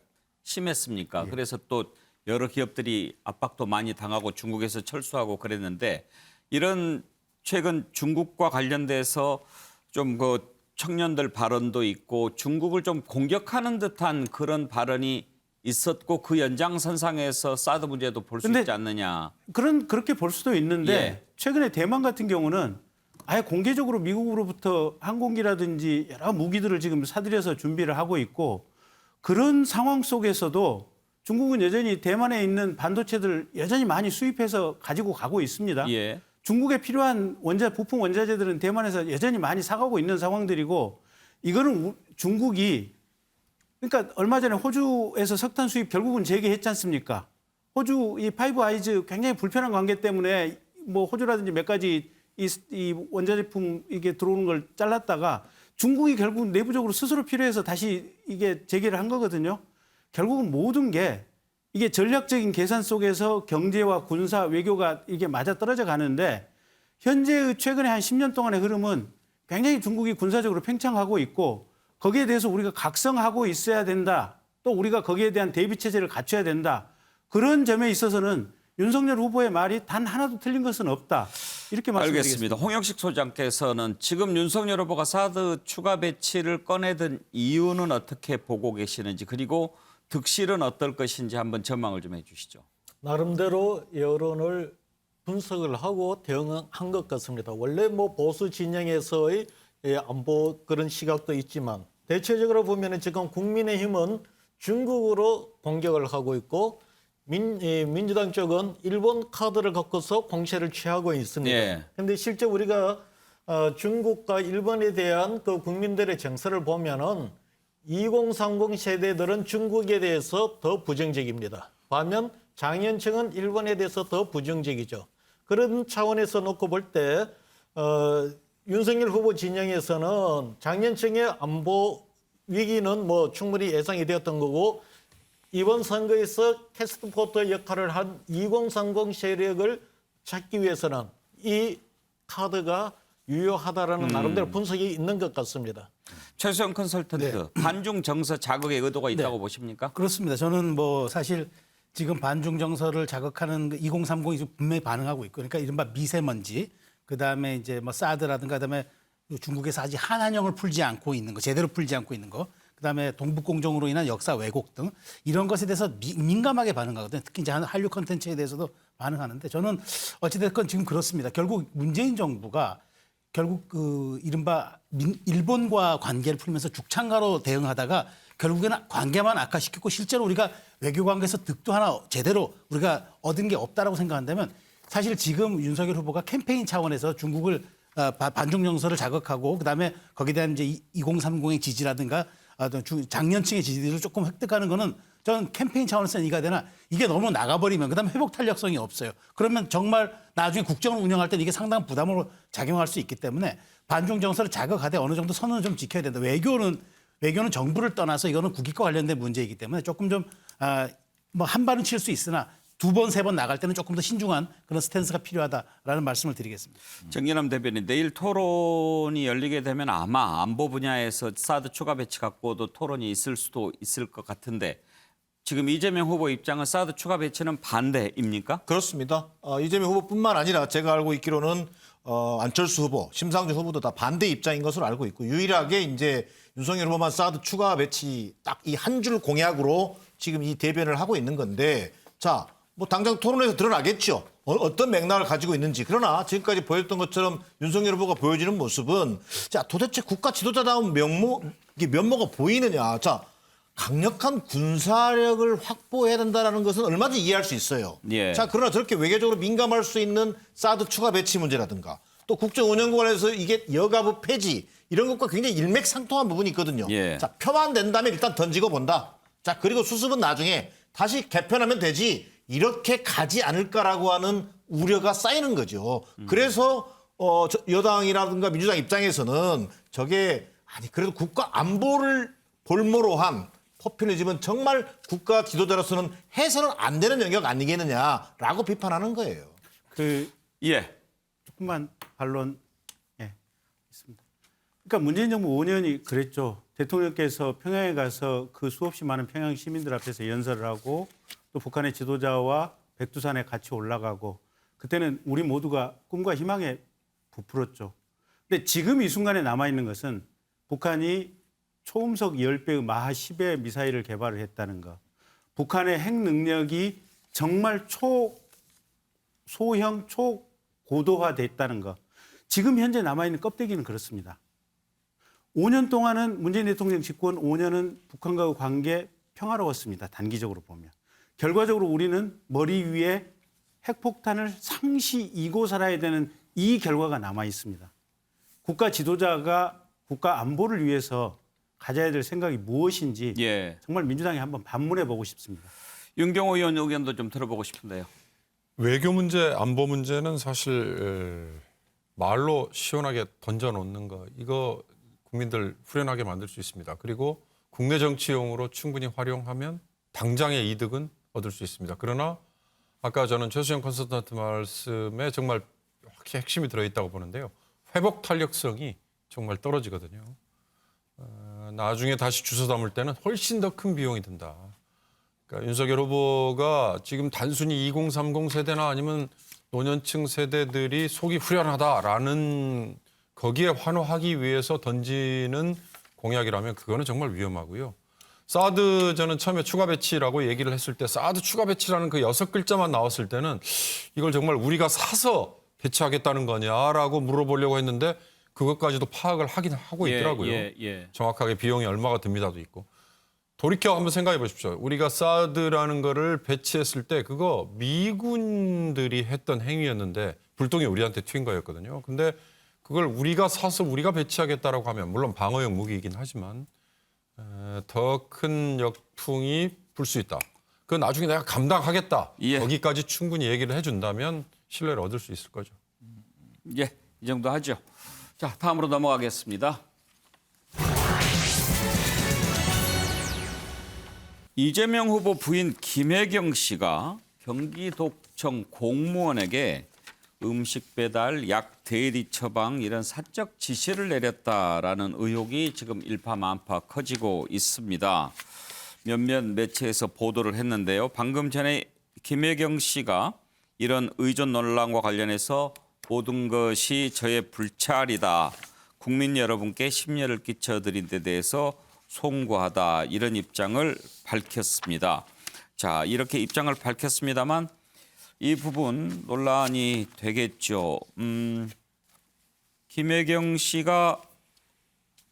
심했습니까? 그래서 또 여러 기업들이 압박도 많이 당하고 중국에서 철수하고 그랬는데 이런 최근 중국과 관련돼서 좀 그 청년들 발언도 있고 중국을 좀 공격하는 듯한 그런 발언이 있었고 그 연장선상에서 사드 문제도 볼 수 있지 않느냐. 그렇게 볼 수도 있는데 최근에 대만 같은 경우는 아예 공개적으로 미국으로부터 항공기라든지 여러 무기들을 지금 사들여서 준비를 하고 있고 그런 상황 속에서도 중국은 여전히 대만에 있는 반도체들 여전히 많이 수입해서 가지고 가고 있습니다. 중국에 필요한 부품 원자재들은 대만에서 여전히 많이 사가고 있는 상황들이고 이거는 중국이 그러니까 얼마 전에 호주에서 석탄 수입 결국은 재개했지 않습니까? 호주 이 파이브 아이즈 굉장히 불편한 관계 때문에 뭐 호주라든지 몇 가지 이 원자제품 이게 들어오는 걸 잘랐다가 중국이 결국 내부적으로 스스로 필요해서 다시 이게 재개를 한 거거든요. 결국은 모든 게 이게 전략적인 계산 속에서 경제와 군사, 외교가 이게 맞아떨어져 가는데 현재의 최근에 한 10년 동안의 흐름은 굉장히 중국이 군사적으로 팽창하고 있고 거기에 대해서 우리가 각성하고 있어야 된다. 또 우리가 거기에 대한 대비 체제를 갖춰야 된다. 그런 점에 있어서는 윤석열 후보의 말이 단 하나도 틀린 것은 없다. 이렇게 말씀드리겠습니다. 알겠습니다. 홍영식 소장께서는 지금 윤석열 후보가 사드 추가 배치를 꺼내든 이유는 어떻게 보고 계시는지 그리고 득실은 어떨 것인지 한번 전망을 좀 해주시죠. 나름대로 여론을 분석을 하고 대응한 것 같습니다. 원래 뭐 보수 진영에서의 안보 그런 시각도 있지만 대체적으로 보면 지금 국민의힘은 중국으로 공격을 하고 있고 민주당 쪽은 일본 카드를 갖고서 공세를 취하고 있습니다. 그런데 실제 우리가 중국과 일본에 대한 그 국민들의 정서를 보면은 2030 세대들은 중국에 대해서 더 부정적입니다. 반면 장년층은 일본에 대해서 더 부정적이죠. 그런 차원에서 놓고 볼 때 윤석열 후보 진영에서는 장년층의 안보 위기는 뭐 충분히 예상이 되었던 거고 이번 선거에서 캐스트포터 역할을 한 2030 세력을 찾기 위해서는 이 카드가 유효하다라는 나름대로 분석이 있는 것 같습니다. 최수영 컨설턴트, 반중 정서 자극의 의도가 있다고 보십니까? 그렇습니다. 저는 뭐 사실 지금 반중 정서를 자극하는 2030이 분명히 반응하고 있고, 그러니까 이른바 미세먼지, 그다음에 이제 뭐 사드라든가, 그다음에 중국에서 아직 한한령을 풀지 않고 있는 거, 제대로 풀지 않고 있는 거, 그다음에 동북공정으로 인한 역사 왜곡 등 이런 것에 대해서 민감하게 반응하거든요. 특히 이제 한류 콘텐츠에 대해서도 반응하는데 저는 어찌됐건 지금 그렇습니다. 결국 문재인 정부가 결국 그 이른바 일본과 관계를 풀면서 죽창가로 대응하다가 결국에는 관계만 악화시켰고 실제로 우리가 외교 관계에서 득도 하나 제대로 우리가 얻은 게 없다라고 생각한다면 사실 지금 윤석열 후보가 캠페인 차원에서 중국을 반중 정서를 자극하고 그다음에 거기에 대한 이제 2030의 지지라든가 장년층의 지지를 조금 획득하는 거는 저는 캠페인 차원에서는 이가 되나 이게 너무 나가버리면 그다음에 회복 탄력성이 없어요. 그러면 정말 나중에 국정을 운영할 때는 이게 상당한 부담으로 작용할 수 있기 때문에 반중 정서를 자극하되 어느 정도 선언을 좀 지켜야 된다. 외교는 정부를 떠나서 이거는 국익과 관련된 문제이기 때문에 조금 좀 뭐 한 발은 칠 수 있으나 두 번, 세 번 나갈 때는 조금 더 신중한 그런 스탠스가 필요하다라는 말씀을 드리겠습니다. 정진남 대변인, 내일 토론이 열리게 되면 아마 안보 분야에서 사드 추가 배치 갖고도 토론이 있을 수도 있을 것 같은데 지금 이재명 후보 입장은 사드 추가 배치는 반대입니까? 그렇습니다. 이재명 후보뿐만 아니라 제가 알고 있기로는 안철수 후보, 심상정 후보도 다 반대 입장인 것으로 알고 있고 유일하게 이제 윤석열 후보만 사드 추가 배치 딱 이 한 줄 공약으로 지금 이 대변을 하고 있는 건데 자, 뭐 당장 토론에서 드러나겠죠. 어떤 맥락을 가지고 있는지. 그러나 지금까지 보였던 것처럼 윤석열 후보가 보여주는 모습은 자, 도대체 국가 지도자다운 면모가 보이느냐. 자, 강력한 군사력을 확보해야 된다는 것은 얼마든지 이해할 수 있어요. 자, 그러나 저렇게 외교적으로 민감할 수 있는 사드 추가 배치 문제라든가 또 국정 운영 관련해서 이게 여가부 폐지 이런 것과 굉장히 일맥상통한 부분이 있거든요. 자, 표만 된다면 일단 던지고 본다. 자, 그리고 수습은 나중에 다시 개편하면 되지. 이렇게 가지 않을까라고 하는 우려가 쌓이는 거죠. 그래서 여당이라든가 민주당 입장에서는 저게 아니 그래도 국가 안보를 볼모로 한 포퓰리즘은 정말 국가 지도자로서는 해서는 안 되는 영역 아니겠느냐라고 비판하는 거예요. 조금만 반론 있습니다. 그러니까 문재인 정부 5년이 그랬죠. 대통령께서 평양에 가서 그 수없이 많은 평양 시민들 앞에서 연설을 하고 또 북한의 지도자와 백두산에 같이 올라가고 그때는 우리 모두가 꿈과 희망에 부풀었죠. 근데 지금 이 순간에 남아있는 것은 북한이 초음속 10배의 마하 10의 미사일을 개발을 했다는 것. 북한의 핵 능력이 정말 소형, 초고도화됐다는 것. 지금 현재 남아있는 껍데기는 그렇습니다. 5년 동안은 문재인 대통령 집권 5년은 북한과의 관계 평화로웠습니다. 단기적으로 보면. 결과적으로 우리는 머리 위에 핵폭탄을 상시 이고 살아야 되는 이 결과가 남아 있습니다. 국가 지도자가 국가 안보를 위해서 가져야 될 생각이 무엇인지 정말 민주당이 한번 반문해 보고 싶습니다. 윤경호 의원 의견도 좀 들어보고 싶은데요. 외교 문제, 안보 문제는 사실 말로 시원하게 던져놓는 거 이거 국민들 후련하게 만들 수 있습니다. 그리고 국내 정치용으로 충분히 활용하면 당장의 이득은 얻을 수 있습니다. 그러나 아까 저는 최수영 컨설턴트 말씀에 정말 확실히 핵심이 들어있다고 보는데요. 회복 탄력성이 정말 떨어지거든요. 나중에 다시 주워 담을 때는 훨씬 더 큰 비용이 든다. 그러니까 윤석열 후보가 지금 단순히 2030 세대나 아니면 노년층 세대들이 속이 후련하다라는 거기에 환호하기 위해서 던지는 공약이라면 그거는 정말 위험하고요. 사드 저는 처음에 추가 배치라고 얘기를 했을 때 사드 추가 배치라는 그 6글자만 나왔을 때는 이걸 정말 우리가 사서 배치하겠다는 거냐라고 물어보려고 했는데 그것까지도 파악을 하긴 하고 있더라고요. 정확하게 비용이 얼마가 듭니다도 있고. 돌이켜 한번 생각해 보십시오. 우리가 사드라는 거를 배치했을 때 그거 미군들이 했던 행위였는데 불똥이 우리한테 튄 거였거든요. 근데 그걸 우리가 사서 우리가 배치하겠다라고 하면 물론 방어용 무기이긴 하지만 더 큰 역풍이 불 수 있다. 그건 나중에 내가 감당하겠다. 거기까지 충분히 얘기를 해준다면 신뢰를 얻을 수 있을 거죠. 예, 이 정도 하죠. 자, 다음으로 넘어가겠습니다. 이재명 후보 부인 김혜경 씨가 경기도청 공무원에게 음식 배달, 약 대리 처방 이런 사적 지시를 내렸다라는 의혹이 지금 일파만파 커지고 있습니다. 몇몇 매체에서 보도를 했는데요. 방금 전에 김혜경 씨가 이런 의존 논란과 관련해서 모든 것이 저의 불찰이다. 국민 여러분께 심려를 끼쳐드린 데 대해서 송구하다. 이런 입장을 밝혔습니다. 자, 이렇게 입장을 밝혔습니다만 이 부분 논란이 되겠죠. 김혜경 씨가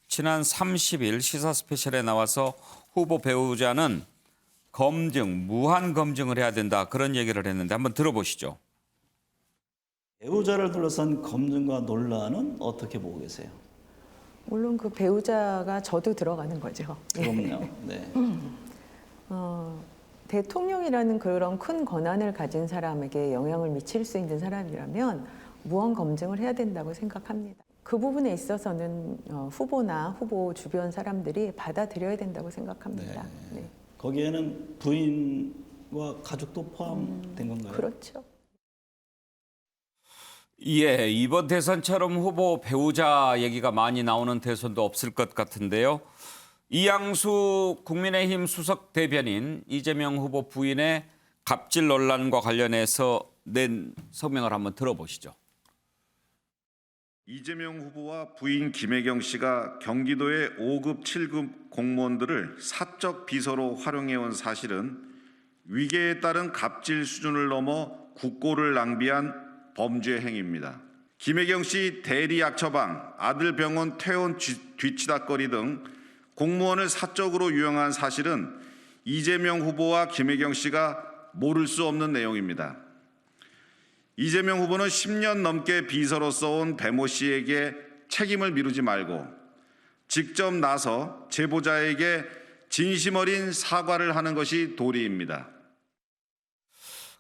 지난 30일 시사 스페셜에 나와서 후보 배우자는 검증, 무한 검증을 해야 된다. 그런 얘기를 했는데 한번 들어보시죠. 배우자를 둘러싼 검증과 논란은 어떻게 보고 계세요? 물론 그 배우자가 저도 들어가는 거죠. 그럼요. 네. 대통령이라는 그런 큰 권한을 가진 사람에게 영향을 미칠 수 있는 사람이라면 무언 검증을 해야 된다고 생각합니다. 그 부분에 있어서는 후보나 후보 주변 사람들이 받아들여야 된다고 생각합니다. 네. 거기에는 부인과 가족도 포함된 건가요? 그렇죠. 예, 이번 대선처럼 후보 배우자 얘기가 많이 나오는 대선도 없을 것 같은데요. 이양수 국민의힘 수석 대변인 이재명 후보 부인의 갑질 논란과 관련해서 낸 성명을 한번 들어보시죠. 이재명 후보와 부인 김혜경 씨가 경기도의 5급, 7급 공무원들을 사적 비서로 활용해온 사실은 위계에 따른 갑질 수준을 넘어 국고를 낭비한 범죄 행위입니다. 김혜경 씨 대리 약처방, 아들 병원 퇴원 뒤치다거리 등 공무원을 사적으로 유용한 사실은 이재명 후보와 김혜경 씨가 모를 수 없는 내용입니다. 이재명 후보는 10년 넘게 비서로서 온 배모 씨에게 책임을 미루지 말고 직접 나서 제보자에게 진심 어린 사과를 하는 것이 도리입니다.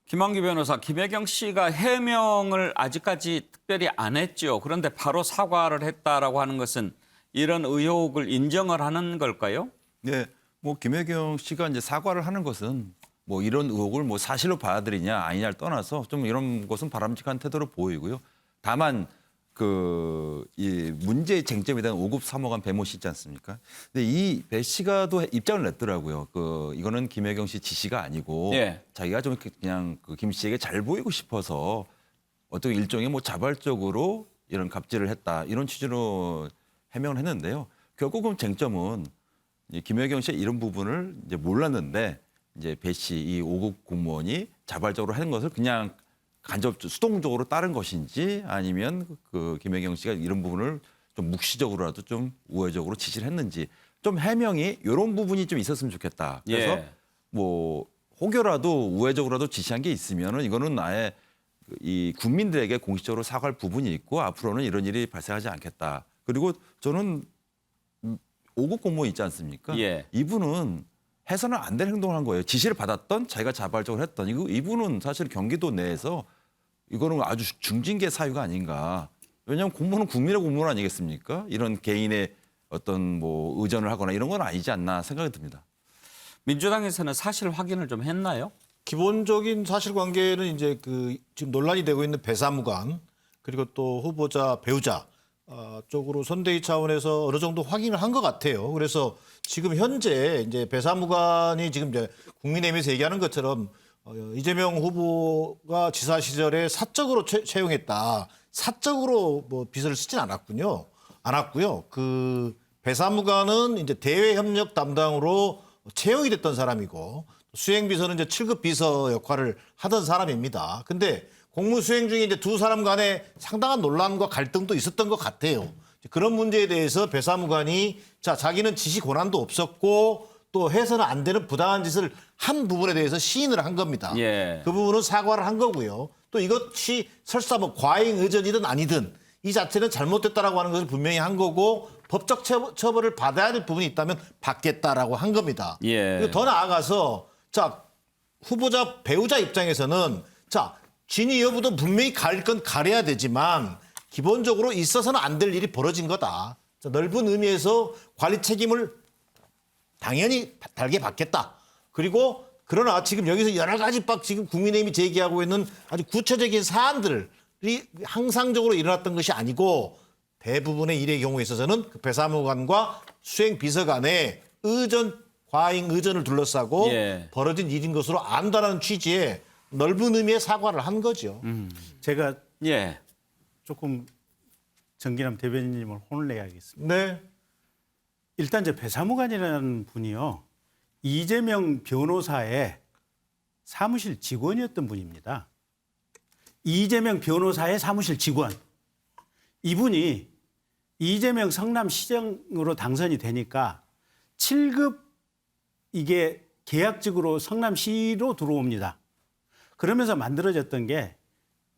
김한규 변호사, 김혜경 씨가 해명을 아직까지 특별히 안 했죠. 그런데 바로 사과를 했다라고 하는 것은 이런 의혹을 인정을 하는 걸까요? 네, 뭐 김혜경 씨가 이제 사과를 하는 것은 뭐 이런 의혹을 뭐 사실로 받아들이냐 아니냐를 떠나서 좀 이런 것은 바람직한 태도로 보이고요. 다만 이 문제의 쟁점에 대한 5급 사모관 배모 씨 있지 않습니까? 근데 이 배 씨가 또 입장을 냈더라고요. 이거는 김혜경 씨 지시가 아니고 자기가 좀 그냥 김 씨에게 잘 보이고 싶어서 어떤 일종의 뭐 자발적으로 이런 갑질을 했다 이런 취지로 해명을 했는데요. 결국은 쟁점은 김혜경 씨의 이런 부분을 이제 몰랐는데 이제 배 씨 이 5급 공무원이 자발적으로 하는 것을 그냥 수동적으로 따른 것인지 아니면 김혜경 씨가 이런 부분을 좀 묵시적으로라도 좀 우회적으로 지시를 했는지 좀 해명이 이런 부분이 좀 있었으면 좋겠다. 그래서 뭐 혹여라도 우회적으로라도 지시한 게 있으면은 이거는 아예 이 국민들에게 공식적으로 사과할 부분이 있고 앞으로는 이런 일이 발생하지 않겠다. 그리고 저는 5급 공무원 있지 않습니까? 이분은 해서는 안 되는 행동을 한 거예요. 지시를 받았던 자기가 자발적으로 했던 이분은 사실 경기도 내에서 이거는 아주 중징계 사유가 아닌가. 왜냐하면 공무원은 국민의 공무원 아니겠습니까? 이런 개인의 어떤 뭐 의전을 하거나 이런 건 아니지 않나 생각이 듭니다. 민주당에서는 사실 확인을 좀 했나요? 기본적인 사실관계는 이제 지금 논란이 되고 있는 배사무관 그리고 또 후보자 배우자 쪽으로 선대위 차원에서 어느 정도 확인을 한 것 같아요. 그래서 지금 현재 이제 배사무관이 지금 이제 국민의힘에서 얘기하는 것처럼 이재명 후보가 지사 시절에 사적으로 채용했다. 사적으로 뭐 비서를 쓰진 않았고요. 그 배사무관은 이제 대외 협력 담당으로 채용이 됐던 사람이고 수행비서는 이제 7급 비서 역할을 하던 사람입니다. 근데 공무 수행 중에 이제 두 사람 간에 상당한 논란과 갈등도 있었던 것 같아요. 그런 문제에 대해서 배사무관이 자기는 지시 권한도 없었고 또 해서는 안 되는 부당한 짓을 한 부분에 대해서 시인을 한 겁니다. 예. 그 부분은 사과를 한 거고요. 또 이것이 설사 뭐 과잉 의전이든 아니든 이 자체는 잘못됐다라고 하는 것을 분명히 한 거고 법적 처벌을 받아야 될 부분이 있다면 받겠다라고 한 겁니다. 예. 그리고 더 나아가서 후보자 배우자 입장에서는 진위 여부도 분명히 가릴 건 가려야 되지만 기본적으로 있어서는 안 될 일이 벌어진 거다. 넓은 의미에서 관리 책임을 당연히 달게 받겠다. 그리고 그러나 지금 여기서 여러 가지 지금 국민의힘이 제기하고 있는 아주 구체적인 사안들이 항상적으로 일어났던 것이 아니고 대부분의 일의 경우에 있어서는 그 배사무관과 수행비서 간의 과잉 의전을 둘러싸고 벌어진 일인 것으로 안다는 취지의 넓은 의미의 사과를 한 거죠. 제가 조금 정기남 대변인님을 혼을 내야겠습니다. 네. 일단 저 배사무관이라는 분이요. 이재명 변호사의 사무실 직원이었던 분입니다. 이재명 변호사의 사무실 직원. 이분이 이재명 성남시장으로 당선이 되니까 7급 이게 계약직으로 성남시로 들어옵니다. 그러면서 만들어졌던 게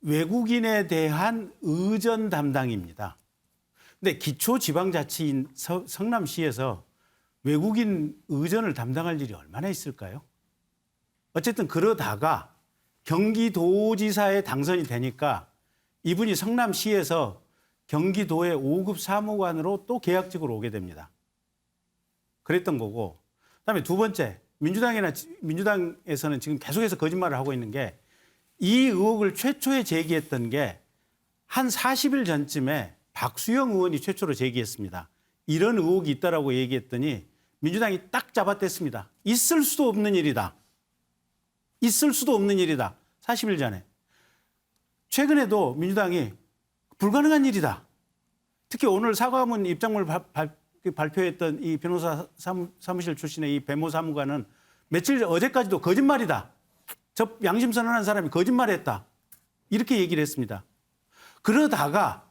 외국인에 대한 의전 담당입니다. 근데 기초지방자치인 성남시에서 외국인 의전을 담당할 일이 얼마나 있을까요? 어쨌든 그러다가 경기도지사에 당선이 되니까 이분이 성남시에서 경기도의 5급 사무관으로 또 계약직으로 오게 됩니다. 그랬던 거고. 그다음에 두 번째, 민주당에서는 지금 계속해서 거짓말을 하고 있는 게 이 의혹을 최초에 제기했던 게 한 40일 전쯤에 박수영 의원이 최초로 제기했습니다. 이런 의혹이 있다라고 얘기했더니 민주당이 딱 잡아댔습니다. 있을 수도 없는 일이다. 있을 수도 없는 일이다. 40일 전에. 최근에도 민주당이 불가능한 일이다. 특히 오늘 사과문 입장문을 발표했던 이 변호사 사무실 출신의 이 배모 사무관은 어제까지도 거짓말이다. 저 양심 선언한 사람이 거짓말했다. 이렇게 얘기를 했습니다. 그러다가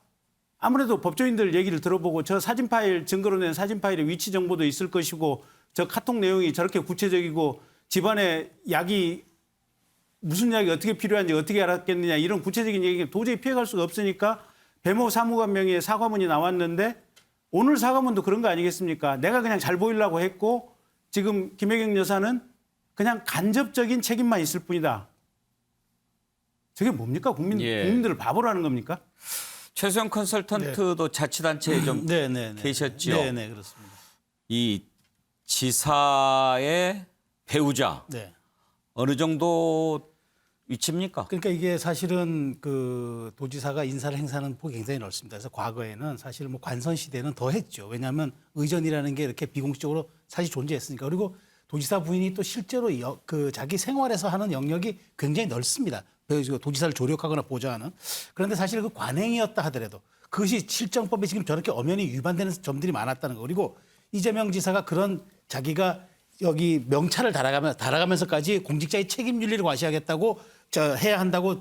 아무래도 법조인들 얘기를 들어보고 저 사진 파일, 증거로 낸 사진 파일의 위치 정보도 있을 것이고 저 카톡 내용이 저렇게 구체적이고 집안에 약이 무슨 약이 어떻게 필요한지 어떻게 알았겠느냐 이런 구체적인 얘기가 도저히 피해갈 수가 없으니까 배모 사무관 명의의 사과문이 나왔는데 오늘 사과문도 그런 거 아니겠습니까? 내가 그냥 잘 보이려고 했고 지금 김혜경 여사는 그냥 간접적인 책임만 있을 뿐이다. 저게 뭡니까? 국민들을 바보로 하는 겁니까? 최수영 컨설턴트도 자치단체에 좀 계셨죠? 네, 그렇습니다. 이 지사의 배우자 어느 정도 위치입니까? 그러니까 이게 사실은 그 도지사가 인사를 행사하는 폭이 굉장히 넓습니다. 그래서 과거에는 사실 뭐 관선 시대는 더 했죠. 왜냐하면 의전이라는 게 이렇게 비공식적으로 사실 존재했으니까. 그리고 도지사 부인이 또 실제로 자기 생활에서 하는 영역이 굉장히 넓습니다. 도지사를 조력하거나 보좌하는. 그런데 사실 그 관행이었다 하더라도 그것이 실정법에 지금 저렇게 엄연히 위반되는 점들이 많았다는 거. 그리고 이재명 지사가 그런 자기가 여기 명찰을 달아가면서까지 공직자의 책임윤리를 과시하겠다고 해야 한다고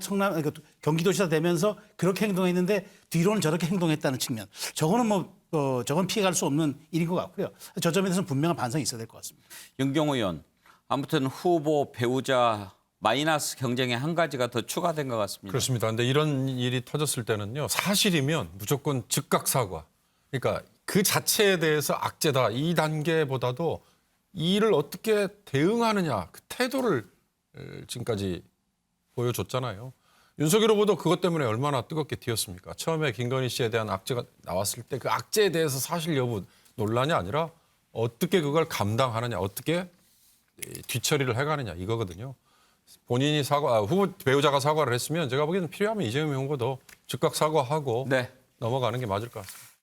경기도지사 되면서 그렇게 행동했는데 뒤로는 저렇게 행동했다는 측면. 저건 피해갈 수 없는 일인 것 같고요. 저 점에 대해서는 분명한 반성이 있어야 될 것 같습니다. 윤경호 의원, 아무튼 후보 배우자 마이너스 경쟁에 한 가지가 더 추가된 것 같습니다. 그렇습니다. 그런데 이런 일이 터졌을 때는요. 사실이면 무조건 즉각 사과. 그러니까 그 자체에 대해서 악재다. 이 단계보다도 이 일을 어떻게 대응하느냐 그 태도를 지금까지 보여줬잖아요. 윤석열 후보도 그것 때문에 얼마나 뜨겁게 튀었습니까? 처음에 김건희 씨에 대한 악재가 나왔을 때 그 악재에 대해서 사실 여부 논란이 아니라 어떻게 그걸 감당하느냐, 어떻게 뒤처리를 해가느냐 이거거든요. 본인이 후보 배우자가 사과를 했으면 제가 보기에는 필요하면 이재명 후보도 즉각 사과하고 넘어가는 게 맞을 것 같습니다.